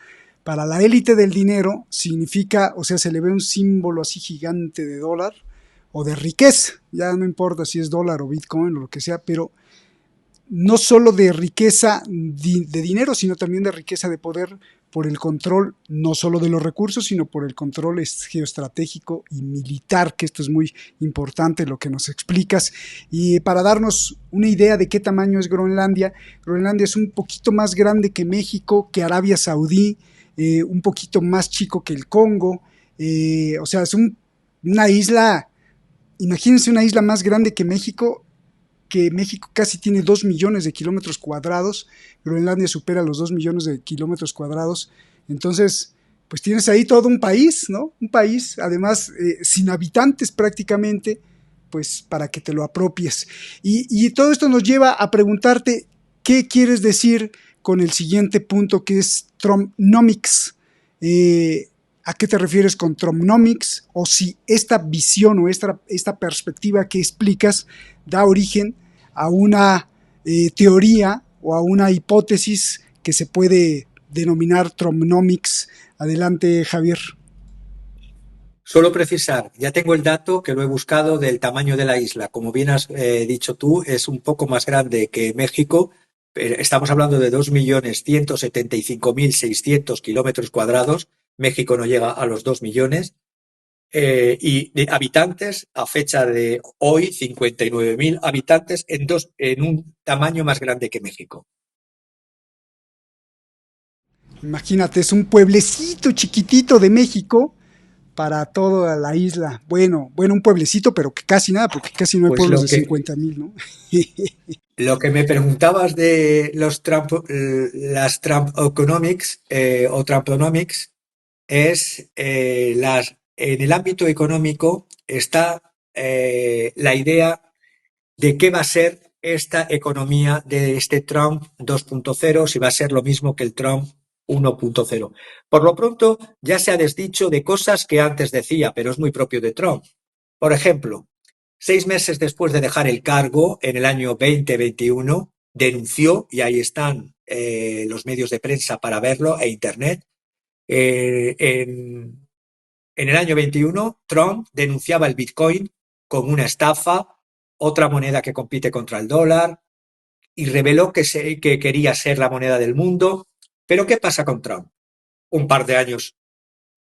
la élite del dinero. Significa, o sea, se le ve un símbolo así gigante de dólar o de riqueza, ya no importa si es dólar o Bitcoin o lo que sea, pero no solo de riqueza de dinero, sino también de riqueza de poder por el control, no solo de los recursos, sino por el control geoestratégico y militar, que esto es muy importante lo que nos explicas. Y para darnos una idea de qué tamaño es Groenlandia, Groenlandia es un poquito más grande que México, que Arabia Saudí, un poquito más chico que el Congo, o sea, es una isla, imagínense una isla más grande que México casi tiene 2 millones de kilómetros cuadrados, Groenlandia supera los 2 millones de kilómetros cuadrados, entonces, pues tienes ahí todo un país, ¿no? Un país, además, sin habitantes prácticamente, pues para que te lo apropies. Y todo esto nos lleva a preguntarte, ¿qué quieres decir con el siguiente punto, que es Trumpnomics? ¿A qué te refieres con Trumpnomics? O si esta visión o esta perspectiva que explicas da origen a una teoría o a una hipótesis que se puede denominar Trumpnomics. Adelante, Javier. Solo precisar, ya tengo el dato que lo he buscado del tamaño de la isla. Como bien has dicho tú, es un poco más grande que México. Estamos hablando de 2.175.600 kilómetros cuadrados. México no llega a los 2 millones. Y de habitantes, a fecha de hoy, 59.000 habitantes en un tamaño más grande que México. Imagínate, es un pueblecito chiquitito de México para toda la isla. Bueno, un pueblecito, pero que casi nada, porque casi no hay pueblos de 50.000, ¿no? Lo que me preguntabas de las Trumponomics o Trumponomics es en el ámbito económico está la idea de qué va a ser esta economía de este Trump 2.0, si va a ser lo mismo que el Trump 1.0. Por lo pronto ya se ha desdicho de cosas que antes decía, pero es muy propio de Trump. Por ejemplo, 6 meses después de dejar el cargo, en el año 2021, denunció, y ahí están los medios de prensa para verlo e Internet, en el año 21, Trump denunciaba el Bitcoin como una estafa, otra moneda que compite contra el dólar, y reveló que quería ser la moneda del mundo. Pero ¿qué pasa con Trump? Un par de años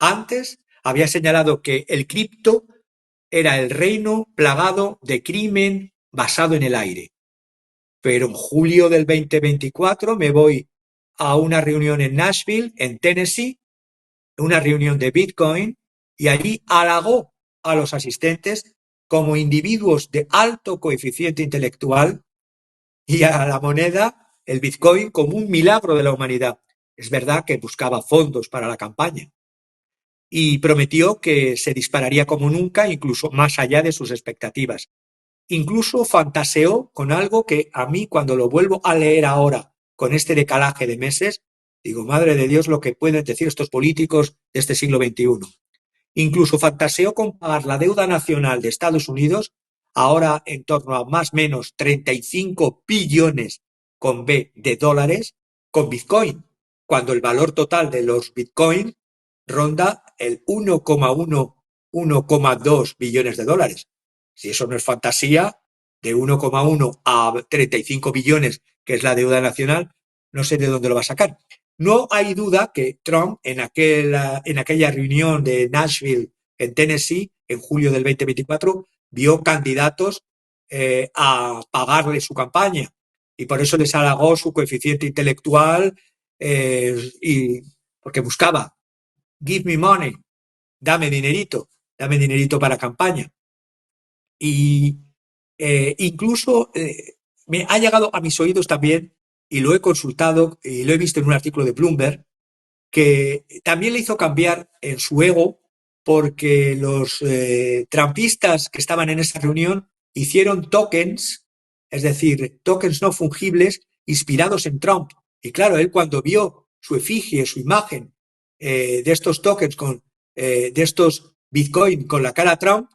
antes había señalado que el cripto era el reino plagado de crimen basado en el aire. Pero en julio del 2024 me voy a una reunión en Nashville, en Tennessee, una reunión de Bitcoin, y allí halagó a los asistentes como individuos de alto coeficiente intelectual y a la moneda, el Bitcoin, como un milagro de la humanidad. Es verdad que buscaba fondos para la campaña y prometió que se dispararía como nunca, incluso más allá de sus expectativas. Incluso fantaseó con algo que a mí, cuando lo vuelvo a leer ahora, con este decalaje de meses, digo, madre de Dios, lo que pueden decir estos políticos de este siglo XXI. Incluso fantaseó con pagar la deuda nacional de Estados Unidos, ahora en torno a más o menos 35 billones con B de dólares, con Bitcoin, cuando el valor total de los Bitcoin ronda el 1,2 billones de dólares. Si eso no es fantasía, de 1,1 a 35 billones, que es la deuda nacional, no sé de dónde lo va a sacar. No hay duda que Trump, en aquella reunión de Nashville, en Tennessee, en julio del 2024, vio candidatos a pagarle su campaña, y por eso les halagó su coeficiente intelectual, y porque buscaba, give me money, dame dinerito para campaña. Y incluso me ha llegado a mis oídos también, y lo he consultado y lo he visto en un artículo de Bloomberg, que también le hizo cambiar en su ego, porque los trumpistas que estaban en esa reunión hicieron tokens, es decir, tokens no fungibles inspirados en Trump. Y claro, él cuando vio su efigie, su imagen de estos tokens, de estos Bitcoin con la cara Trump,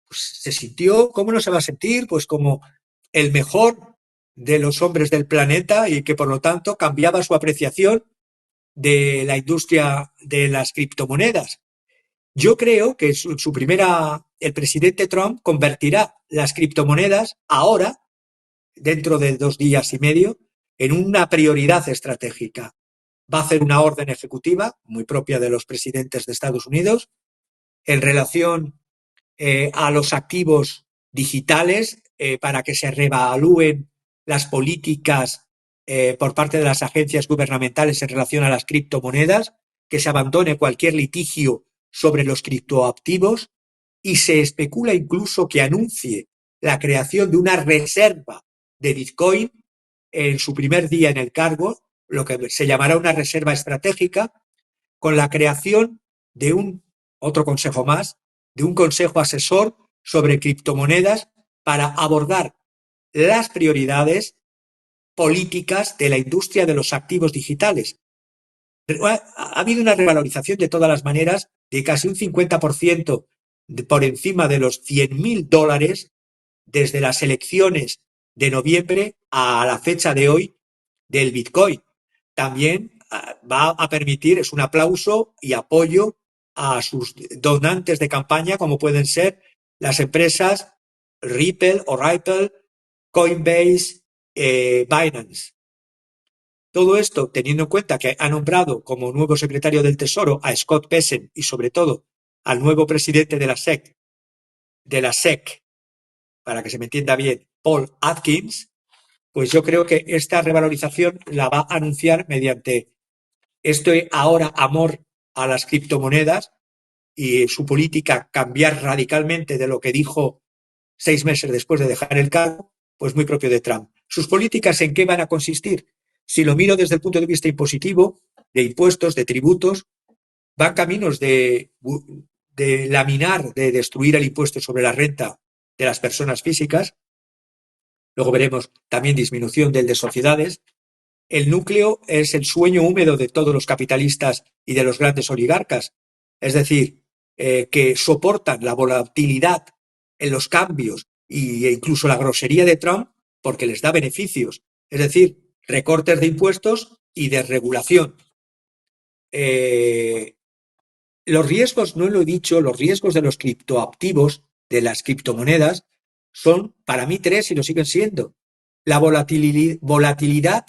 pues se sintió, ¿cómo no se va a sentir? Pues como el mejor de los hombres del planeta, y que por lo tanto cambiaba su apreciación de la industria de las criptomonedas. Yo creo que el presidente Trump convertirá las criptomonedas ahora, dentro de 2 días y medio, en una prioridad estratégica. Va a hacer una orden ejecutiva, muy propia de los presidentes de Estados Unidos, en relación a los activos digitales, para que se reevalúen las políticas por parte de las agencias gubernamentales en relación a las criptomonedas, que se abandone cualquier litigio sobre los criptoactivos, y se especula incluso que anuncie la creación de una reserva de Bitcoin en su primer día en el cargo, lo que se llamará una reserva estratégica, con la creación de otro consejo más, de un consejo asesor sobre criptomonedas, para abordar las prioridades políticas de la industria de los activos digitales. Ha habido una revalorización de todas las maneras de casi un 50% por encima de los $100.000 desde las elecciones de noviembre a la fecha de hoy del Bitcoin. También va a permitir, es un aplauso y apoyo a sus donantes de campaña, como pueden ser las empresas Ripple, Coinbase, Binance. Todo esto teniendo en cuenta que ha nombrado como nuevo secretario del Tesoro a Scott Bessent, y sobre todo al nuevo presidente de la SEC, para que se me entienda bien, Paul Atkins, pues yo creo que esta revalorización la va a anunciar mediante este ahora amor a las criptomonedas, y su política cambiar radicalmente de lo que dijo 6 meses después de dejar el cargo, pues muy propio de Trump. ¿Sus políticas en qué van a consistir? Si lo miro desde el punto de vista impositivo, de impuestos, de tributos, van caminos de laminar, de destruir el impuesto sobre la renta de las personas físicas. Luego veremos también disminución del de sociedades. El núcleo es el sueño húmedo de todos los capitalistas y de los grandes oligarcas, es decir, que soportan la volatilidad en los cambios e incluso la grosería de Trump, porque les da beneficios, es decir, recortes de impuestos y de regulación. Los riesgos, no lo he dicho, los riesgos de los criptoactivos, de las criptomonedas, son para mí 3 y lo siguen siendo. La volatilidad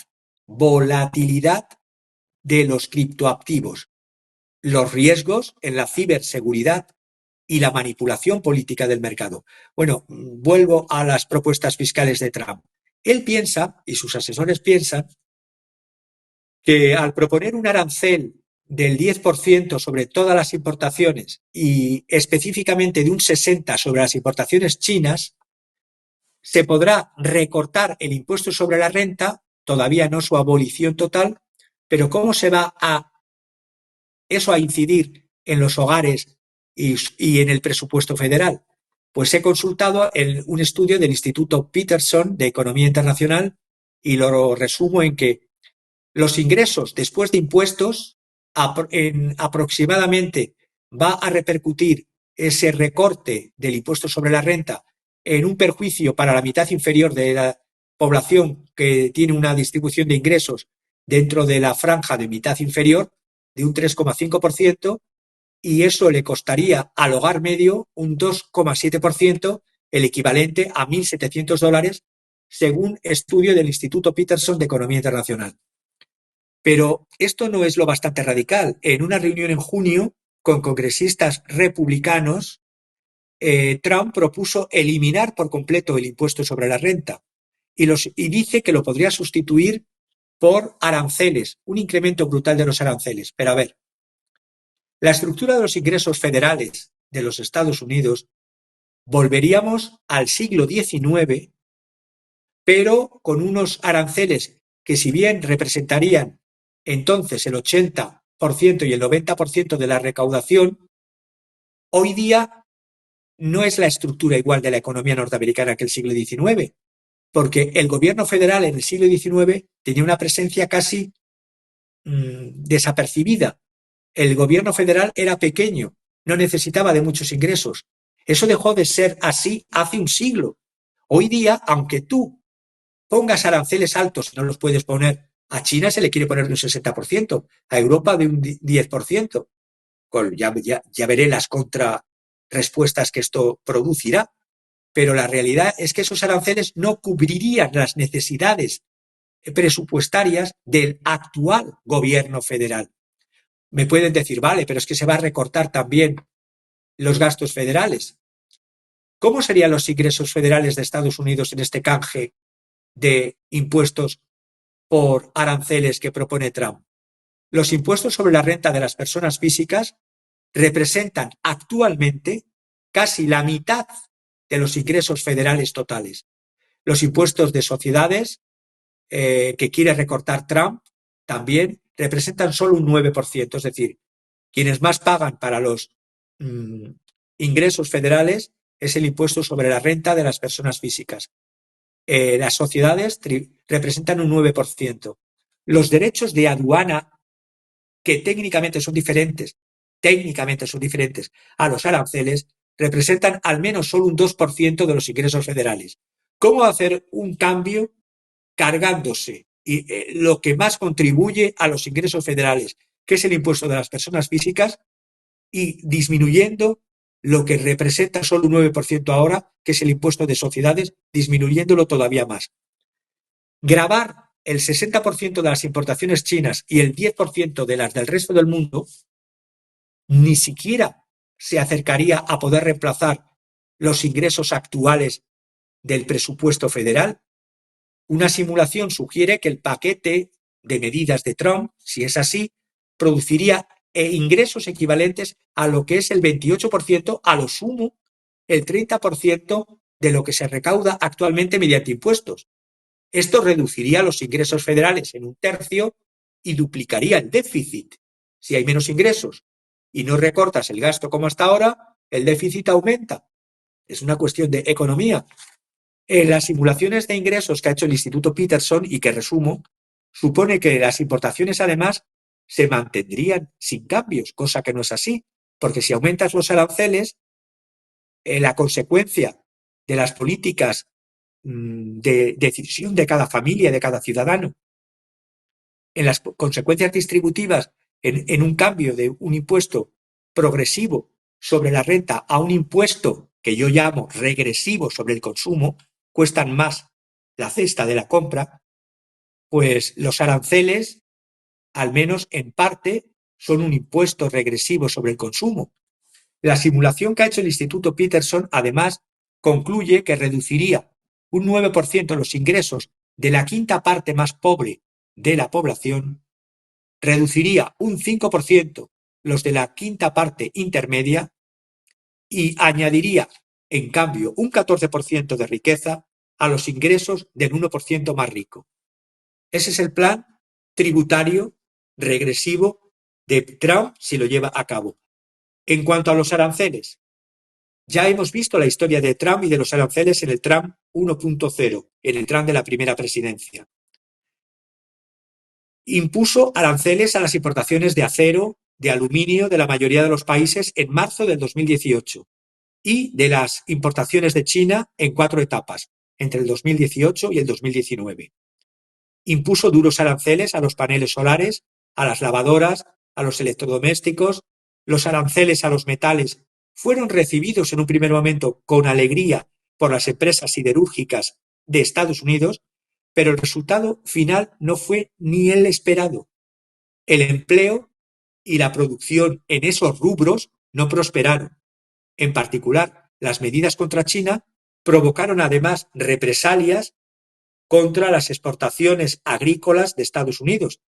de los criptoactivos, los riesgos en la ciberseguridad y la manipulación política del mercado. Bueno, vuelvo a las propuestas fiscales de Trump. Él piensa, y sus asesores piensan, que al proponer un arancel del 10% sobre todas las importaciones, y específicamente de un 60% sobre las importaciones chinas, se podrá recortar el impuesto sobre la renta, todavía no su abolición total, pero ¿cómo se va a incidir en los hogares y en el presupuesto federal? Pues he consultado un estudio del Instituto Peterson de Economía Internacional, y lo resumo en que los ingresos después de impuestos aproximadamente va a repercutir ese recorte del impuesto sobre la renta en un perjuicio para la mitad inferior de la población que tiene una distribución de ingresos dentro de la franja de mitad inferior, de un 3,5%, y eso le costaría al hogar medio un 2,7%, el equivalente a $1.700, según estudio del Instituto Peterson de Economía Internacional. Pero esto no es lo bastante radical. En una reunión en junio con congresistas republicanos, Trump propuso eliminar por completo el impuesto sobre la renta y dice que lo podría sustituir por aranceles, un incremento brutal de los aranceles. Pero a ver, la estructura de los ingresos federales de los Estados Unidos volveríamos al siglo XIX, pero con unos aranceles que, si bien representarían entonces el 80% y el 90% de la recaudación, hoy día no es la estructura igual de la economía norteamericana que el siglo XIX, porque el gobierno federal en el siglo XIX tenía una presencia casi desapercibida. El gobierno federal era pequeño, no necesitaba de muchos ingresos. Eso dejó de ser así hace un siglo. Hoy día, aunque tú pongas aranceles altos, no los puedes poner. A China se le quiere poner de un 60%, a Europa de un 10%. Ya veré las contrarrespuestas que esto producirá. Pero la realidad es que esos aranceles no cubrirían las necesidades presupuestarias del actual gobierno federal. Me pueden decir, vale, pero es que se va a recortar también los gastos federales. ¿Cómo serían los ingresos federales de Estados Unidos en este canje de impuestos por aranceles que propone Trump? Los impuestos sobre la renta de las personas físicas representan actualmente casi la mitad de los ingresos federales totales. Los impuestos de sociedades que quiere recortar Trump también representan solo un 9%, es decir, quienes más pagan para los ingresos federales es el impuesto sobre la renta de las personas físicas. Las sociedades representan un 9%. Los derechos de aduana, que técnicamente son diferentes a los aranceles, representan al menos solo un 2% de los ingresos federales. ¿Cómo hacer un cambio cargándose lo que más contribuye a los ingresos federales, que es el impuesto de las personas físicas, y disminuyendo lo que representa solo un 9% ahora, que es el impuesto de sociedades, disminuyéndolo todavía más? Gravar el 60% de las importaciones chinas y el 10% de las del resto del mundo ni siquiera se acercaría a poder reemplazar los ingresos actuales del presupuesto federal. Una simulación sugiere que el paquete de medidas de Trump, si es así, produciría ingresos equivalentes a lo que es el 28%, a lo sumo el 30% de lo que se recauda actualmente mediante impuestos. Esto reduciría los ingresos federales en un tercio y duplicaría el déficit. Si hay menos ingresos y no recortas el gasto como hasta ahora, el déficit aumenta. Es una cuestión de economía. En las simulaciones de ingresos que ha hecho el Instituto Peterson, y que resumo, supone que las importaciones además se mantendrían sin cambios, cosa que no es así, porque si aumentas los aranceles, la consecuencia de las políticas de decisión de cada familia, de cada ciudadano, en las consecuencias distributivas, en un cambio de un impuesto progresivo sobre la renta a un impuesto que yo llamo regresivo sobre el consumo, cuestan más la cesta de la compra, pues los aranceles, al menos en parte, son un impuesto regresivo sobre el consumo. La simulación que ha hecho el Instituto Peterson, además, concluye que reduciría un 9% los ingresos de la quinta parte más pobre de la población, reduciría un 5% los de la quinta parte intermedia y añadiría, en cambio, un 14% de riqueza a los ingresos del 1% más rico. Ese es el plan tributario regresivo de Trump si lo lleva a cabo. En cuanto a los aranceles, ya hemos visto la historia de Trump y de los aranceles en el Trump 1.0, en el Trump de la primera presidencia. Impuso aranceles a las importaciones de acero, de aluminio de la mayoría de los países en marzo del 2018 y de las importaciones de China en 4 etapas, entre el 2018 y el 2019. Impuso duros aranceles a los paneles solares, a las lavadoras, a los electrodomésticos, los aranceles a los metales fueron recibidos en un primer momento con alegría por las empresas siderúrgicas de Estados Unidos, pero el resultado final no fue ni el esperado. El empleo y la producción en esos rubros no prosperaron. En particular, las medidas contra China provocaron además represalias contra las exportaciones agrícolas de Estados Unidos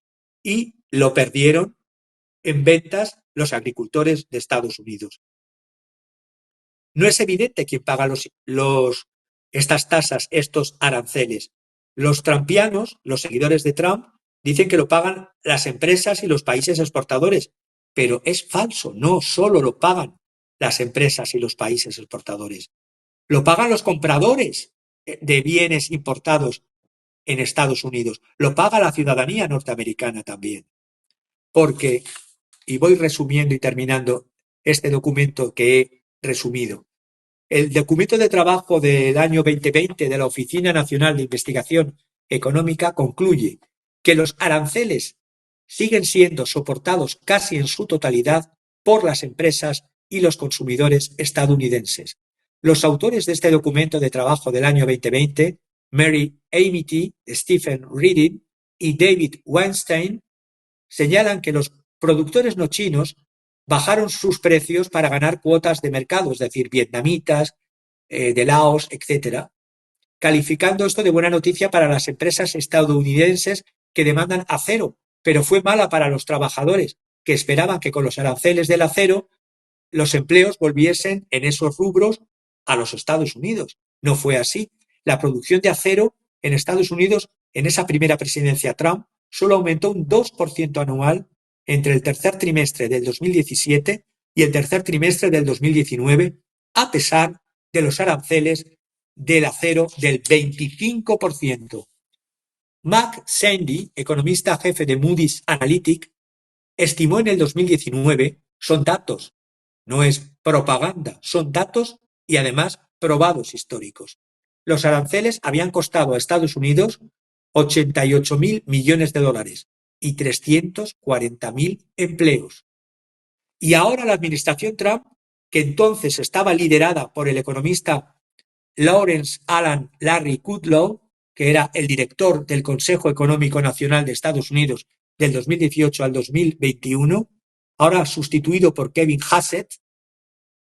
y lo perdieron en ventas los agricultores de Estados Unidos. No es evidente quién paga estas tasas, estos aranceles. Los trumpianos, los seguidores de Trump, dicen que lo pagan las empresas y los países exportadores, pero es falso, no solo lo pagan las empresas y los países exportadores, lo pagan los compradores de bienes importados en Estados Unidos, lo paga la ciudadanía norteamericana también. Porque, y voy resumiendo y terminando este documento que he resumido, el documento de trabajo del año 2020 de la Oficina Nacional de Investigación Económica concluye que los aranceles siguen siendo soportados casi en su totalidad por las empresas y los consumidores estadounidenses. Los autores de este documento de trabajo del año 2020, Mary Amity, Stephen Reading y David Weinstein, señalan que los productores no chinos bajaron sus precios para ganar cuotas de mercado, es decir, vietnamitas, de Laos, etc., calificando esto de buena noticia para las empresas estadounidenses que demandan acero, pero fue mala para los trabajadores, que esperaban que con los aranceles del acero los empleos volviesen en esos rubros a los Estados Unidos. No fue así. La producción de acero en Estados Unidos, en esa primera presidencia Trump, solo aumentó un 2% anual entre el tercer trimestre del 2017 y el tercer trimestre del 2019, a pesar de los aranceles del acero del 25%. Mark Sandy, economista jefe de Moody's Analytics, estimó en el 2019, son datos, no es propaganda, son datos y además probados históricos. Los aranceles habían costado a Estados Unidos 88.000 millones de dólares y 340.000 empleos. Y ahora la administración Trump, que entonces estaba liderada por el economista Lawrence Alan Larry Kudlow, que era el director del Consejo Económico Nacional de Estados Unidos del 2018 al 2021, ahora sustituido por Kevin Hassett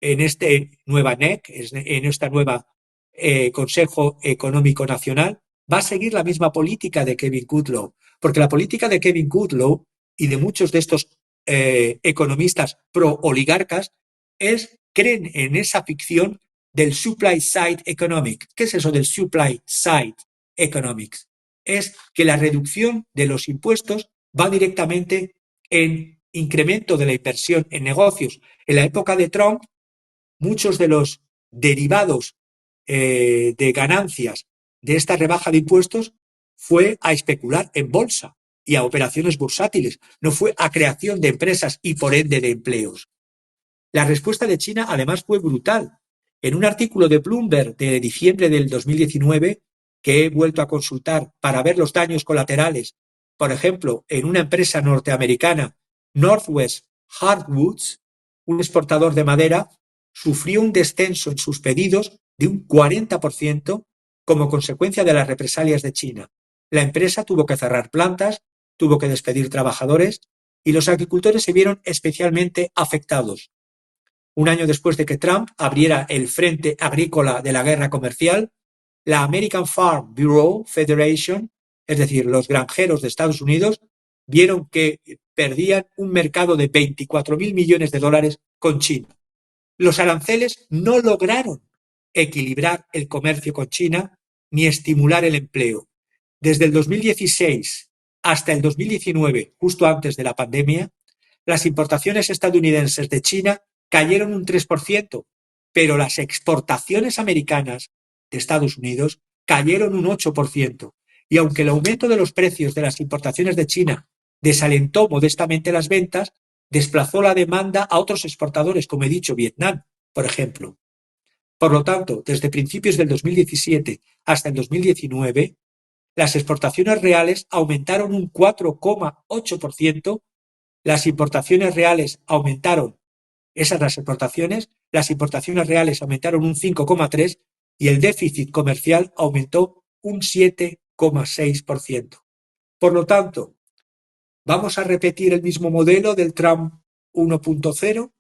en este nueva NEC, en esta nueva Consejo Económico Nacional, va a seguir la misma política de Kevin Kudlow, porque la política de Kevin Kudlow y de muchos de estos economistas pro-oligarcas creen en esa ficción del supply side economics. ¿Qué es eso del supply side economics? Es que la reducción de los impuestos va directamente en incremento de la inversión en negocios. En la época de Trump, muchos de los derivados de ganancias de esta rebaja de impuestos fue a especular en bolsa y a operaciones bursátiles, no fue a creación de empresas y por ende de empleos. La respuesta de China además fue brutal. En un artículo de Bloomberg de diciembre del 2019, que he vuelto a consultar para ver los daños colaterales, por ejemplo, en una empresa norteamericana, Northwest Hardwoods, un exportador de madera, sufrió un descenso en sus pedidos de un 40% como consecuencia de las represalias de China. La empresa tuvo que cerrar plantas, tuvo que despedir trabajadores y los agricultores se vieron especialmente afectados. Un año después de que Trump abriera el frente agrícola de la guerra comercial, la American Farm Bureau Federation, es decir, los granjeros de Estados Unidos, vieron que perdían un mercado de 24.000 millones de dólares con China. Los aranceles no lograron equilibrar el comercio con China ni estimular el empleo. Desde el 2016 hasta el 2019, justo antes de la pandemia, las importaciones estadounidenses de China cayeron un 3%, pero las exportaciones americanas de Estados Unidos cayeron un 8%. Y aunque el aumento de los precios de las importaciones de China desalentó modestamente las ventas, desplazó la demanda a otros exportadores, como he dicho, Vietnam, por ejemplo. Por lo tanto, desde principios del 2017 hasta el 2019, las exportaciones reales aumentaron un 4,8%, las importaciones reales aumentaron esas las exportaciones, las importaciones reales aumentaron un 5,3% y el déficit comercial aumentó un 7,6%. Por lo tanto, ¿vamos a repetir el mismo modelo del Trump 1.0?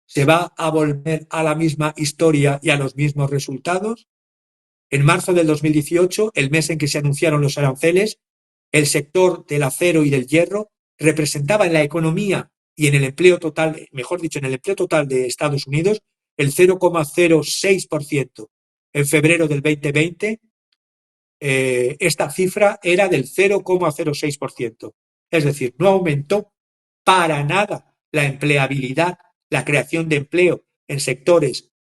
¿Se va a volver a la misma historia y a los mismos resultados? En marzo del 2018, el mes en que se anunciaron los aranceles, el sector del acero y del hierro representaba en la economía y en el empleo total, mejor dicho, en el empleo total de Estados Unidos, el 0,06%. En febrero del 2020, esta cifra era del 0,06%. Es decir, no aumentó para nada la empleabilidad, la creación de empleo en sectores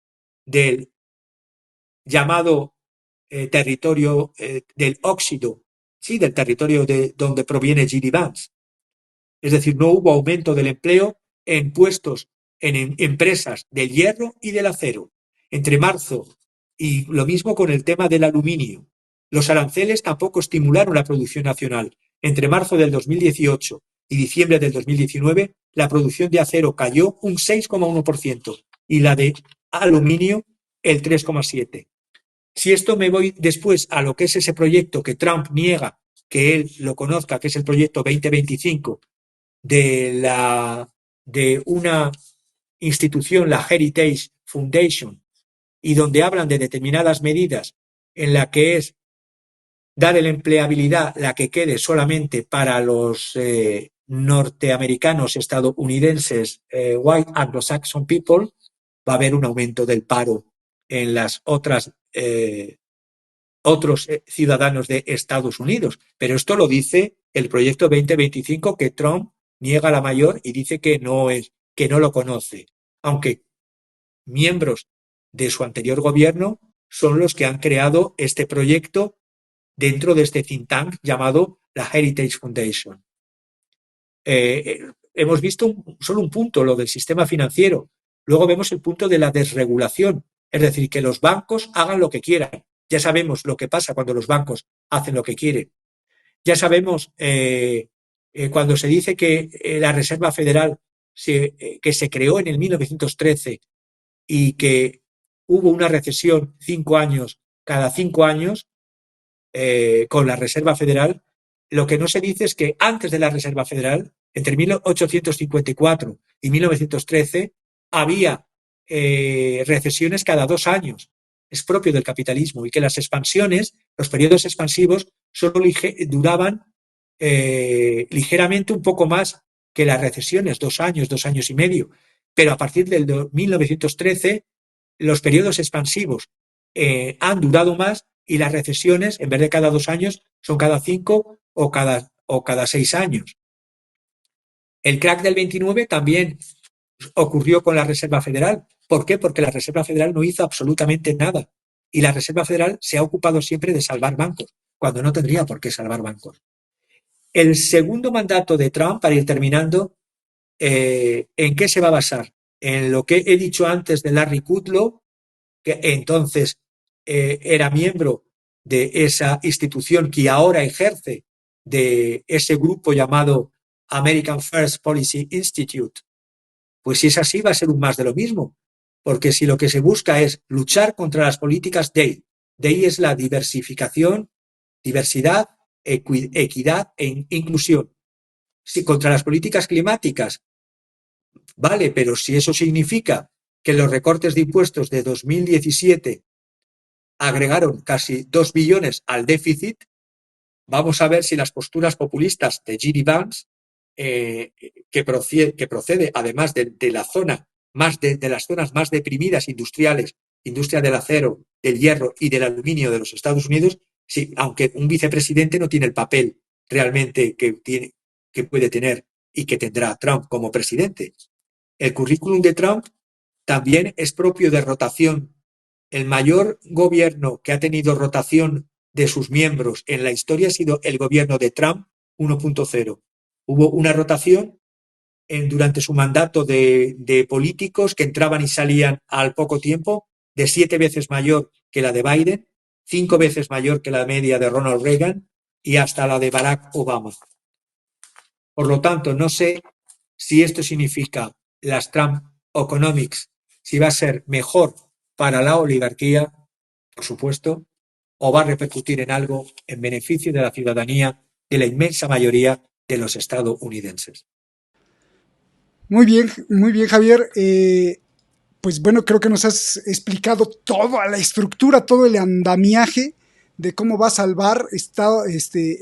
del llamado territorio del óxido, sí, del territorio de donde proviene G.D. Vance. Es decir, no hubo aumento del empleo en puestos en empresas del hierro y del acero. Entre marzo y lo mismo con el tema del aluminio. Los aranceles tampoco estimularon la producción nacional. Entre marzo del 2018 y diciembre del 2019, la producción de acero cayó un 6,1% y la de aluminio el 3,7%. Si esto me voy después a lo que es ese proyecto que Trump niega que él lo conozca, que es el proyecto 2025 de una institución, la Heritage Foundation, y donde hablan de determinadas medidas en la que es dar la empleabilidad, la que quede solamente para los norteamericanos, estadounidenses, white Anglo-Saxon people, va a haber un aumento del paro en las otros ciudadanos de Estados Unidos. Pero esto lo dice el proyecto 2025 que Trump niega la mayor y dice que no lo conoce. Aunque miembros de su anterior gobierno son los que han creado este proyecto dentro de este think tank llamado la Heritage Foundation. Hemos visto solo un punto, lo del sistema financiero. Luego vemos el punto de la desregulación, es decir, que los bancos hagan lo que quieran. Ya sabemos lo que pasa cuando los bancos hacen lo que quieren. Ya sabemos cuando se dice que la Reserva Federal que se creó en el 1913 y que hubo una recesión cada 5 años con la Reserva Federal, lo que no se dice es que antes de la Reserva Federal, entre 1854 y 1913, había recesiones cada 2 años. Es propio del capitalismo y que las expansiones, los periodos expansivos, solo duraban ligeramente un poco más que las recesiones, 2 años, 2 años y medio. Pero a partir del 1913, los periodos expansivos han durado más y las recesiones, en vez de cada 2 años, son cada 5 o cada 6 años. El crack del 29 también ocurrió con la Reserva Federal. ¿Por qué? Porque la Reserva Federal no hizo absolutamente nada. Y la Reserva Federal se ha ocupado siempre de salvar bancos, cuando no tendría por qué salvar bancos. El segundo mandato de Trump, para ir terminando, ¿en qué se va a basar? En lo que he dicho antes de Larry Kudlow, que entonces era miembro de esa institución que ahora ejerce de ese grupo llamado American First Policy Institute. Pues si es así, va a ser un más de lo mismo, porque si lo que se busca es luchar contra las políticas DEI es la diversificación, diversidad, equidad e inclusión. Si contra las políticas climáticas, vale, pero si eso significa que los recortes de impuestos de 2017 agregaron casi 2 billones al déficit, vamos a ver si las posturas populistas de G.D. Vance, que procede además de la zona de las zonas más deprimidas industriales, industria del acero, del hierro y del aluminio de los Estados Unidos, sí, aunque un vicepresidente no tiene el papel realmente que puede tener y que tendrá Trump como presidente. El currículum de Trump también es propio de rotación. El mayor gobierno que ha tenido rotación de sus miembros en la historia ha sido el gobierno de Trump 1.0. Hubo una rotación durante su mandato de políticos que entraban y salían al poco tiempo, de 7 veces mayor que la de Biden, 5 veces mayor que la media de Ronald Reagan y hasta la de Barack Obama. Por lo tanto, no sé si esto significa las Trump economics, si va a ser mejor para la oligarquía, por supuesto, o va a repercutir en algo en beneficio de la ciudadanía de la inmensa mayoría de los estadounidenses. Muy bien, Javier. Pues bueno, creo que nos has explicado toda la estructura, todo el andamiaje de cómo va a salvar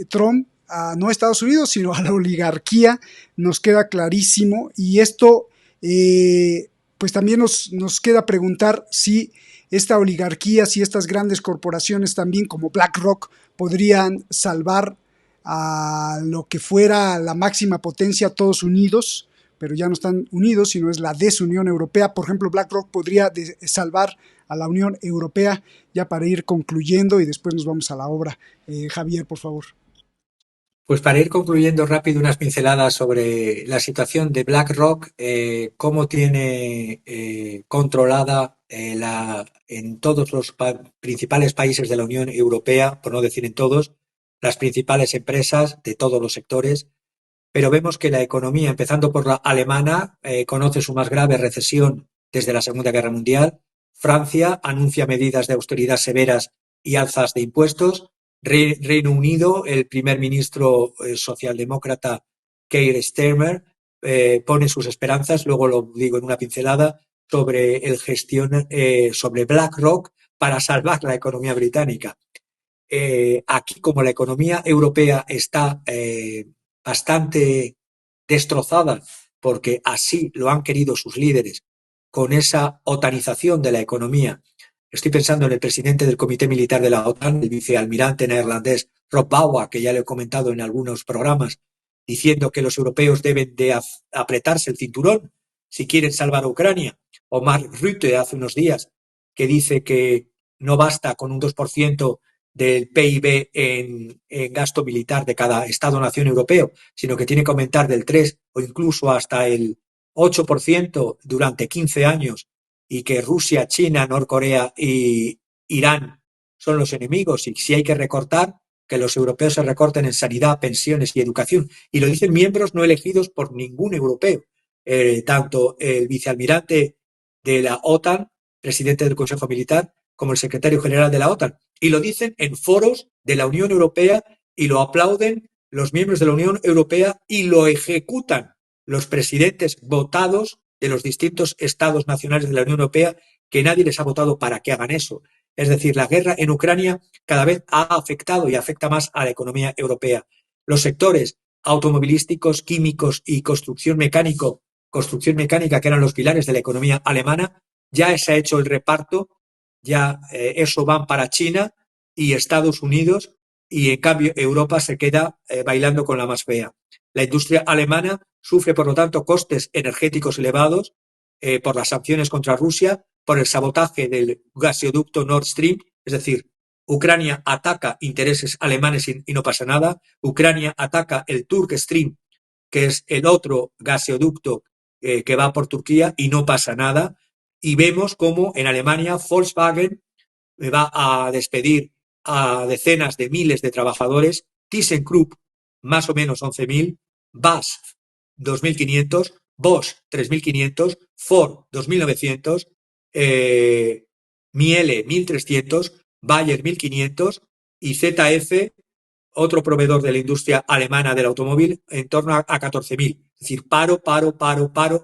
Trump no a Estados Unidos, sino a la oligarquía. Nos queda clarísimo. Y esto, pues también nos queda preguntar si esta oligarquía, si estas grandes corporaciones también como BlackRock podrían salvar a lo que fuera la máxima potencia, todos unidos, pero ya no están unidos, sino es la desunión europea. Por ejemplo, BlackRock podría salvar a la Unión Europea, ya para ir concluyendo y después nos vamos a la obra. Javier, por favor. Pues para ir concluyendo rápido unas pinceladas sobre la situación de BlackRock, cómo tiene controlada en todos los principales países de la Unión Europea, por no decir en todos, las principales empresas de todos los sectores, pero vemos que la economía, empezando por la alemana, conoce su más grave recesión desde la Segunda Guerra Mundial. Francia anuncia medidas de austeridad severas y alzas de impuestos. Reino Unido, el primer ministro socialdemócrata Keir Starmer pone sus esperanzas, luego lo digo en una pincelada, sobre sobre BlackRock para salvar la economía británica. Aquí, como la economía europea está bastante destrozada, porque así lo han querido sus líderes, con esa otanización de la economía. Estoy pensando en el presidente del Comité Militar de la OTAN, el vicealmirante neerlandés Rob Bauer, que ya le he comentado en algunos programas, diciendo que los europeos deben de apretarse el cinturón si quieren salvar a Ucrania. O Mark Rutte hace unos días, que dice que no basta con un 2% del PIB en gasto militar de cada Estado-nación europeo, sino que tiene que aumentar del 3 o incluso hasta el 8% durante 15 años, y que Rusia, China, Norcorea y Irán son los enemigos, y si hay que recortar, que los europeos se recorten en sanidad, pensiones y educación. Y lo dicen miembros no elegidos por ningún europeo. Tanto el vicealmirante de la OTAN, presidente del Consejo Militar, como el secretario general de la OTAN. Y lo dicen en foros de la Unión Europea y lo aplauden los miembros de la Unión Europea y lo ejecutan los presidentes votados de los distintos estados nacionales de la Unión Europea, que nadie les ha votado para que hagan eso. Es decir, la guerra en Ucrania cada vez ha afectado y afecta más a la economía europea. Los sectores automovilísticos, químicos y construcción mecánica, que eran los pilares de la economía alemana, ya se ha hecho el reparto, ya eso van para China y Estados Unidos, y en cambio Europa se queda bailando con la más fea. La industria alemana sufre, por lo tanto, costes energéticos elevados por las sanciones contra Rusia, por el sabotaje del gasoducto Nord Stream, es decir, Ucrania ataca intereses alemanes y no pasa nada. Ucrania ataca el Turk Stream, que es el otro gasoducto que va por Turquía, y no pasa nada. Y vemos cómo en Alemania Volkswagen va a despedir a decenas de miles de trabajadores, ThyssenKrupp más o menos 11.000, BASF 2.500, Bosch 3.500, Ford 2.900, Miele 1.300, Bayer 1.500 y ZF, otro proveedor de la industria alemana del automóvil, en torno a 14.000. Es decir, paro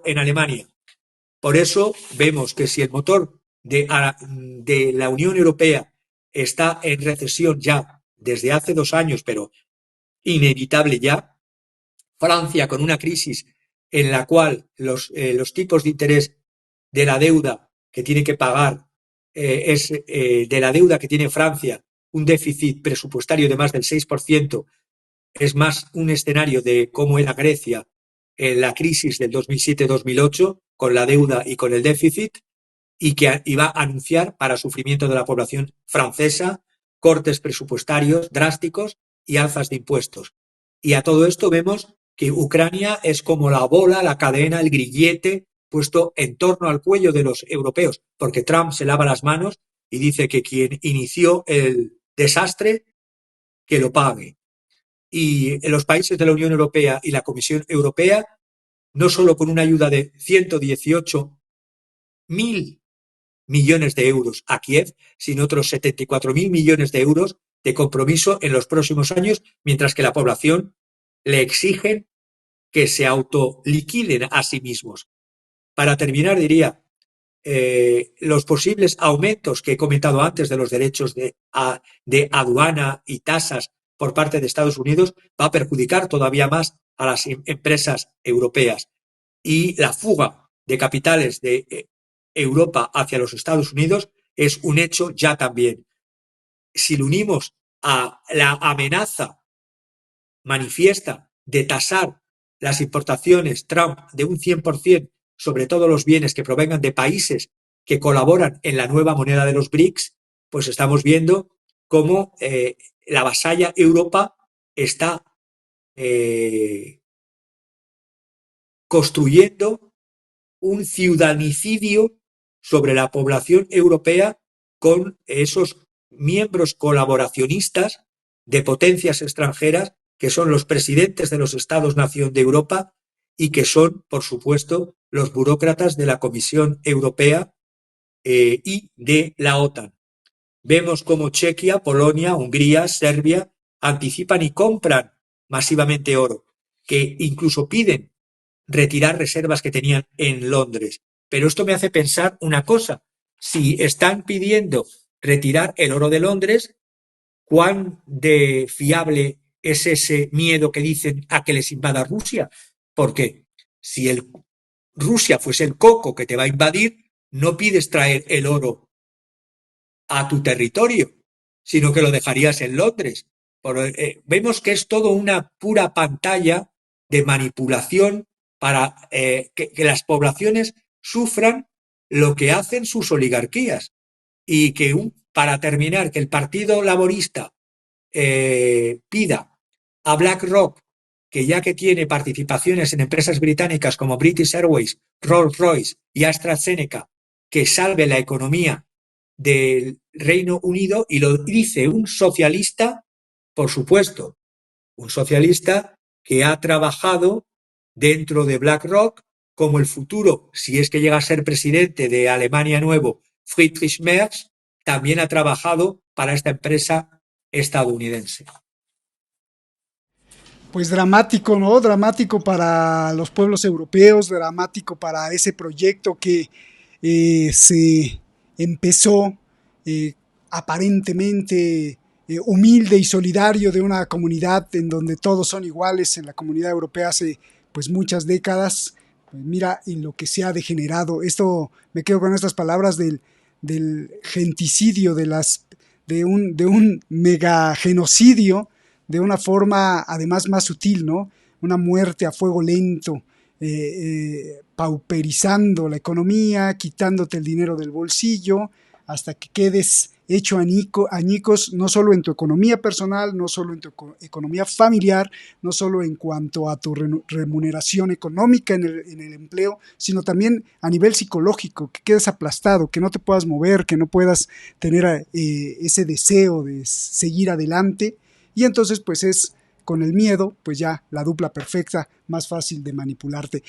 en Alemania. Por eso vemos que si el motor de la Unión Europea está en recesión ya desde hace 2 años, pero inevitable ya, Francia con una crisis en la cual los tipos de interés de la deuda que tiene que pagar de la deuda que tiene Francia, un déficit presupuestario de más del 6%, es más un escenario de cómo era Grecia en la crisis del 2007-2008, con la deuda y con el déficit, y que iba a anunciar para sufrimiento de la población francesa cortes presupuestarios drásticos y alzas de impuestos. Y a todo esto vemos que Ucrania es como la bola, la cadena, el grillete puesto en torno al cuello de los europeos, porque Trump se lava las manos y dice que quien inició el desastre, que lo pague. Y en los países de la Unión Europea y la Comisión Europea, no solo con una ayuda de 118 1.000 millones de euros a Kiev, sino otros 74.000 millones de euros de compromiso en los próximos años, mientras que la población le exigen que se autoliquiden a sí mismos. Para terminar, diría, los posibles aumentos que he comentado antes de los derechos de aduana y tasas por parte de Estados Unidos va a perjudicar todavía más a las empresas europeas. Y la fuga de capitales de Europa hacia los Estados Unidos es un hecho ya también. Si lo unimos a la amenaza manifiesta de tasar las importaciones Trump de un 100% sobre todos los bienes que provengan de países que colaboran en la nueva moneda de los BRICS, pues estamos viendo cómo la vasalla Europa está construyendo un ciudadanicidio sobre la población europea con esos miembros colaboracionistas de potencias extranjeras que son los presidentes de los Estados-nación de Europa y que son, por supuesto, los burócratas de la Comisión Europea y de la OTAN. Vemos cómo Chequia, Polonia, Hungría, Serbia anticipan y compran masivamente oro, que incluso piden retirar reservas que tenían en Londres. Pero esto me hace pensar una cosa. Si están pidiendo retirar el oro de Londres, ¿cuán de fiable es ese miedo que dicen a que les invada Rusia? Porque si Rusia fuese el coco que te va a invadir, no pides traer el oro a tu territorio, sino que lo dejarías en Londres. Vemos que es todo una pura pantalla de manipulación para que las poblaciones sufran lo que hacen sus oligarquías. Y que, para terminar, que el Partido Laborista pida a BlackRock, que ya que tiene participaciones en empresas británicas como British Airways, Rolls-Royce y AstraZeneca, que salve la economía del Reino Unido, y lo dice un socialista, por supuesto, un socialista que ha trabajado dentro de BlackRock como el futuro, si es que llega a ser presidente de Alemania Nuevo, Friedrich Merz, también ha trabajado para esta empresa estadounidense. Pues dramático, ¿no? Dramático para los pueblos europeos, dramático para ese proyecto que se empezó aparentemente humilde y solidario de una comunidad en donde todos son iguales en la comunidad europea hace pues muchas décadas. Pues mira en lo que se ha degenerado. Esto, me quedo con estas palabras del genticidio, de un mega genocidio, de una forma además más sutil, ¿no? Una muerte a fuego lento, pauperizando la economía, quitándote el dinero del bolsillo, hasta que quedes hecho añicos, no solo en tu economía personal, no solo en tu economía familiar, no solo en cuanto a tu remuneración económica en el empleo, sino también a nivel psicológico, que quedes aplastado, que no te puedas mover, que no puedas tener ese deseo de seguir adelante. Y entonces pues es con el miedo, pues ya la dupla perfecta, más fácil de manipularte.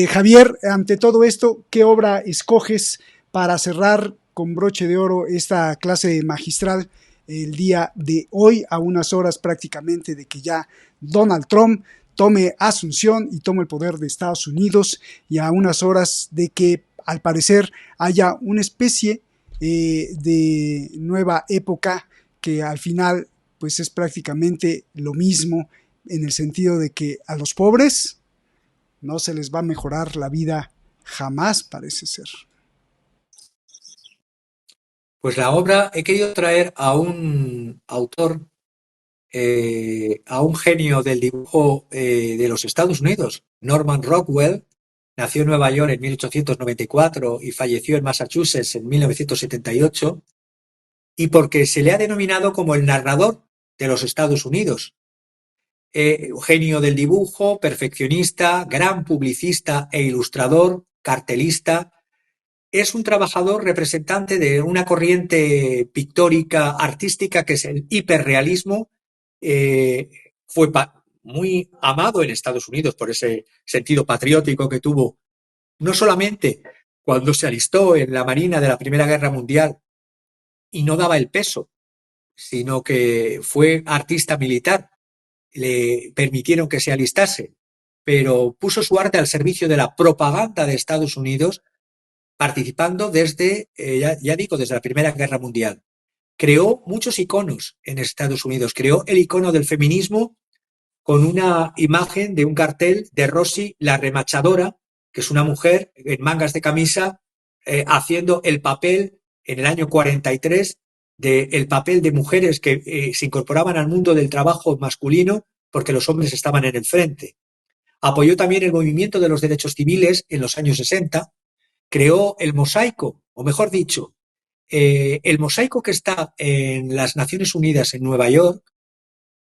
Javier, ante todo esto, ¿qué obra escoges para cerrar con broche de oro esta clase magistral el día de hoy, a unas horas prácticamente de que ya Donald Trump tome Asunción y tome el poder de Estados Unidos, y a unas horas de que al parecer haya una especie de nueva época que al final pues es prácticamente lo mismo, en el sentido de que a los pobres no se les va a mejorar la vida jamás, parece ser. Pues la obra, he querido traer a un autor, a un genio del dibujo de los Estados Unidos, Norman Rockwell. Nació en Nueva York en 1894 y falleció en Massachusetts en 1978, y porque se le ha denominado como el narrador de los Estados Unidos. Genio del dibujo, perfeccionista, gran publicista e ilustrador, cartelista. Es un trabajador representante de una corriente pictórica, artística, que es el hiperrealismo. Fue muy amado en Estados Unidos por ese sentido patriótico que tuvo, no solamente cuando se alistó en la Marina de la Primera Guerra Mundial y no daba el peso, sino que fue artista militar, le permitieron que se alistase, pero puso su arte al servicio de la propaganda de Estados Unidos, participando desde, ya digo, desde la Primera Guerra Mundial. Creó muchos iconos en Estados Unidos. Creó el icono del feminismo con una imagen de un cartel de Rosie la remachadora, que es una mujer en mangas de camisa haciendo el papel en el año 43 el papel de mujeres que se incorporaban al mundo del trabajo masculino porque los hombres estaban en el frente. Apoyó también el movimiento de los derechos civiles en los años 60, creó el mosaico, o mejor dicho, el mosaico que está en las Naciones Unidas en Nueva York,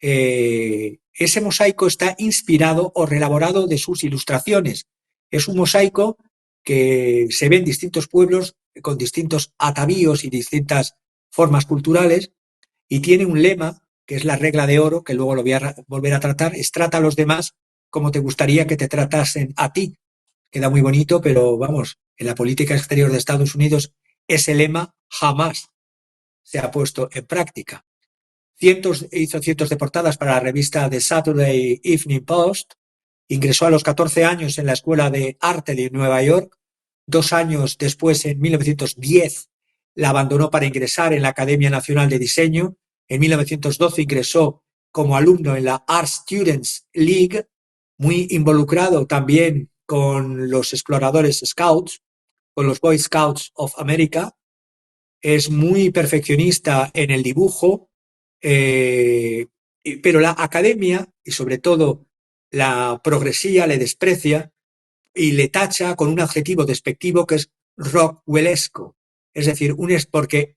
ese mosaico está inspirado o reelaborado de sus ilustraciones. Es un mosaico que se ve en distintos pueblos con distintos atavíos y distintas formas culturales y tiene un lema que es la regla de oro, que luego lo voy a volver a tratar, es trata a los demás como te gustaría que te tratasen a ti. Queda muy bonito, pero vamos, en la política exterior de Estados Unidos ese lema jamás se ha puesto en práctica. Hizo cientos de portadas para la revista The Saturday Evening Post, ingresó a los 14 años en la Escuela de Arte de Nueva York, 2 años después, en 1910, la abandonó para ingresar en la Academia Nacional de Diseño, en 1912 ingresó como alumno en la Art Students League, muy involucrado también con los exploradores Scouts, con los Boy Scouts of America, es muy perfeccionista en el dibujo, pero la academia y sobre todo la progresía le desprecia y le tacha con un adjetivo despectivo que es rockwellesco, es decir, porque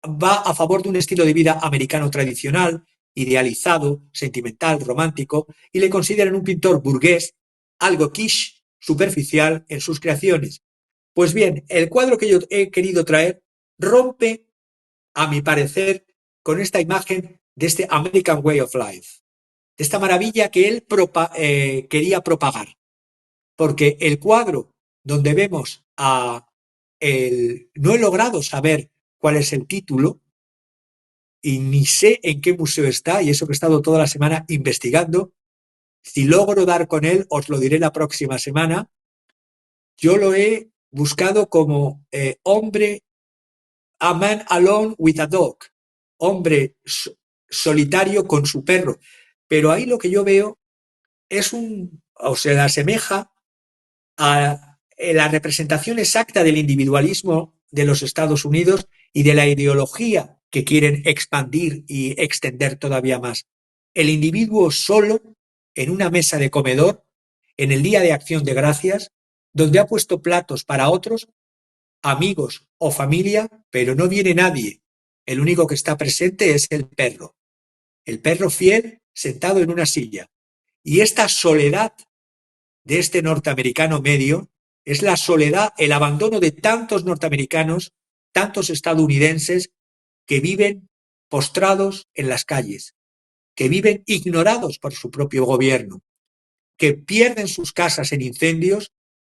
va a favor de un estilo de vida americano tradicional, idealizado, sentimental, romántico, y le consideran un pintor burgués, algo quiche, superficial en sus creaciones. Pues bien, el cuadro que yo he querido traer rompe, a mi parecer, con esta imagen de este American Way of Life, de esta maravilla que él quería propagar. Porque el cuadro donde vemos no he logrado saber cuál es el título y ni sé en qué museo está, y eso que he estado toda la semana investigando. Si logro dar con él, os lo diré la próxima semana. Yo lo he buscado como A Man Alone with a Dog, hombre solitario con su perro. Pero ahí lo que yo veo es se asemeja a la representación exacta del individualismo de los Estados Unidos y de la ideología que quieren expandir y extender todavía más. El individuo solo en una mesa de comedor, en el Día de Acción de Gracias, donde ha puesto platos para otros, amigos o familia, pero no viene nadie. El único que está presente es el perro fiel sentado en una silla. Y esta soledad de este norteamericano medio es la soledad, el abandono de tantos norteamericanos, tantos estadounidenses que viven postrados en las calles, que viven ignorados por su propio gobierno, que pierden sus casas en incendios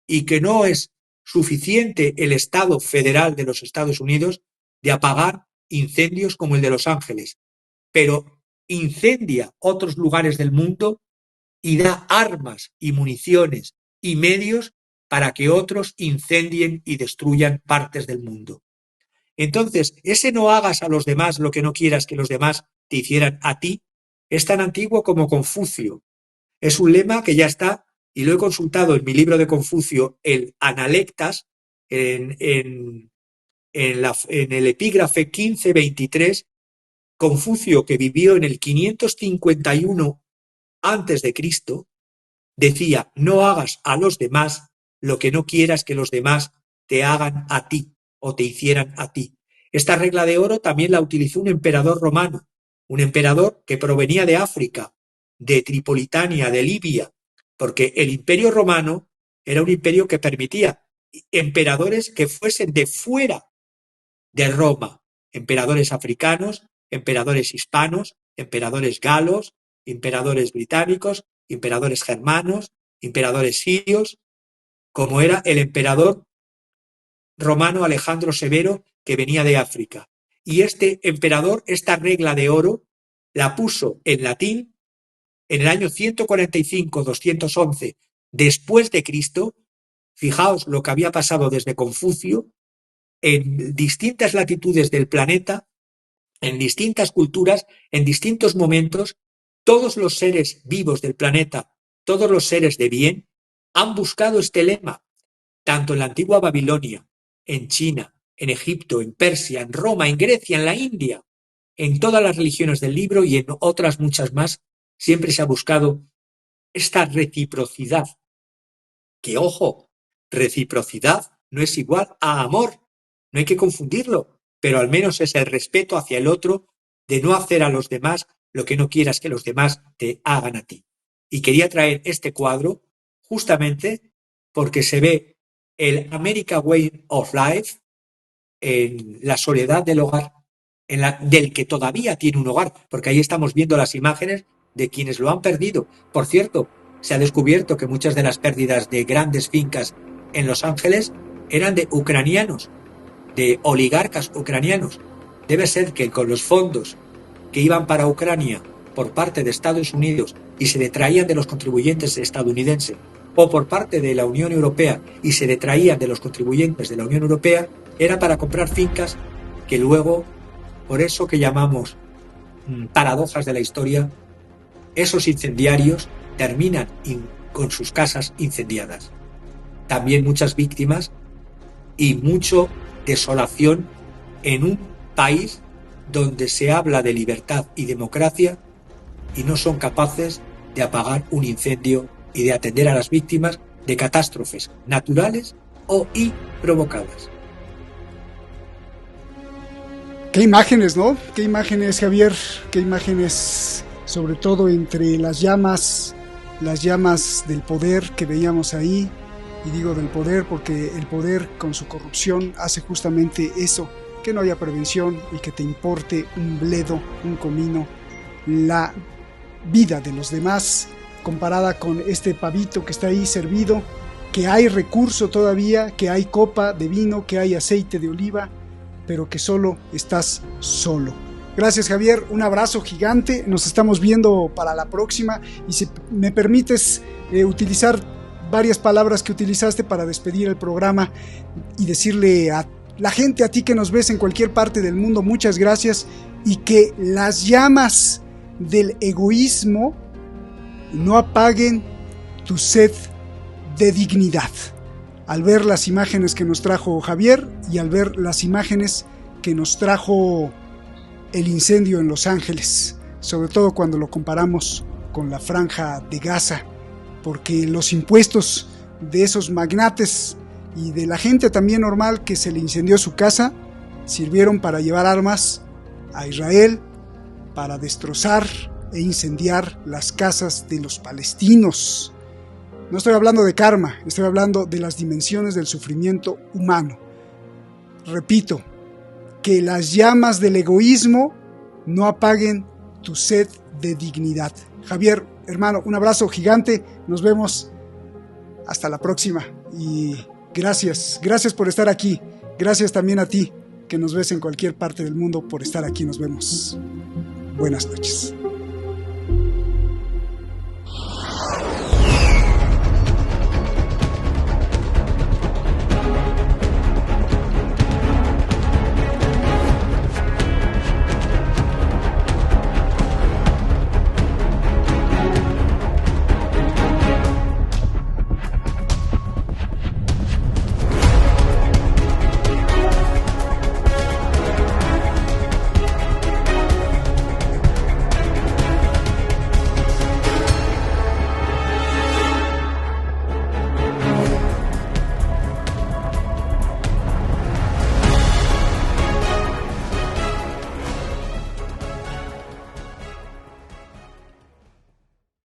y que no es suficiente el Estado federal de los Estados Unidos de apagar incendios como el de Los Ángeles, pero incendia otros lugares del mundo y da armas y municiones y medios para que otros incendien y destruyan partes del mundo. Entonces, ese no hagas a los demás lo que no quieras que los demás te hicieran a ti, es tan antiguo como Confucio. Es un lema que ya está, y lo he consultado en mi libro de Confucio, el Analectas, en el epígrafe 1523, Confucio, que vivió en el 551 antes de Cristo, decía: no hagas a los demás lo que no quieras que los demás te hagan a ti o te hicieran a ti. Esta regla de oro también la utilizó un emperador romano, un emperador que provenía de África, de Tripolitania, de Libia, porque el Imperio Romano era un imperio que permitía emperadores que fuesen de fuera de Roma, emperadores africanos, emperadores hispanos, emperadores galos, emperadores británicos, emperadores germanos, emperadores sirios, como era el emperador romano Alejandro Severo, que venía de África. Y este emperador, esta regla de oro, la puso en latín en el año 145-211 después de Cristo. Fijaos lo que había pasado desde Confucio en distintas latitudes del planeta, en distintas culturas, en distintos momentos. Todos los seres vivos del planeta, todos los seres de bien, han buscado este lema, tanto en la antigua Babilonia, en China, en Egipto, en Persia, en Roma, en Grecia, en la India, en todas las religiones del libro y en otras muchas más. Siempre se ha buscado esta reciprocidad, que, ojo, reciprocidad no es igual a amor, no hay que confundirlo, pero al menos es el respeto hacia el otro, de no hacer a los demás lo que no quieras que los demás te hagan a ti. Y quería traer este cuadro justamente porque se ve el American Way of Life en la soledad del hogar, del que todavía tiene un hogar, porque ahí estamos viendo las imágenes de quienes lo han perdido. Por cierto, se ha descubierto que muchas de las pérdidas de grandes fincas en Los Ángeles eran de ucranianos, de oligarcas ucranianos. Debe ser que con los fondos que iban para Ucrania por parte de Estados Unidos y se detraían de los contribuyentes estadounidenses, o por parte de la Unión Europea y se detraían de los contribuyentes de la Unión Europea, era para comprar fincas que luego, por eso que llamamos paradojas de la historia, esos incendiarios terminan con sus casas incendiadas. También muchas víctimas y mucho desolación en un país donde se habla de libertad y democracia y no son capaces de apagar un incendio y de atender a las víctimas de catástrofes naturales o provocadas. Qué imágenes, ¿no? Qué imágenes, Javier, qué imágenes, sobre todo entre las llamas del poder que veíamos ahí. Y digo del poder porque el poder con su corrupción hace justamente eso, que no haya prevención y que te importe un bledo, un comino, la vida de los demás, comparada con este pavito que está ahí servido, que hay recurso todavía, que hay copa de vino, que hay aceite de oliva, pero que solo estás solo. Gracias, Javier, un abrazo gigante, nos estamos viendo para la próxima, y si me permites utilizar varias palabras que utilizaste para despedir el programa y decirle a la gente, a ti que nos ves en cualquier parte del mundo, muchas gracias, y que las llamas del egoísmo no apaguen tu sed de dignidad. Al ver las imágenes que nos trajo Javier y al ver las imágenes que nos trajo el incendio en Los Ángeles, sobre todo cuando lo comparamos con la Franja de Gaza, porque los impuestos de esos magnates y de la gente también normal que se le incendió su casa sirvieron para llevar armas a Israel, para destrozar e incendiar las casas de los palestinos. No estoy hablando de karma, estoy hablando de las dimensiones del sufrimiento humano. Repito, que las llamas del egoísmo no apaguen tu sed de dignidad. Javier, hermano, un abrazo gigante, nos vemos hasta la próxima y gracias por estar aquí, gracias también a ti que nos ves en cualquier parte del mundo por estar aquí, nos vemos. Buenas noches.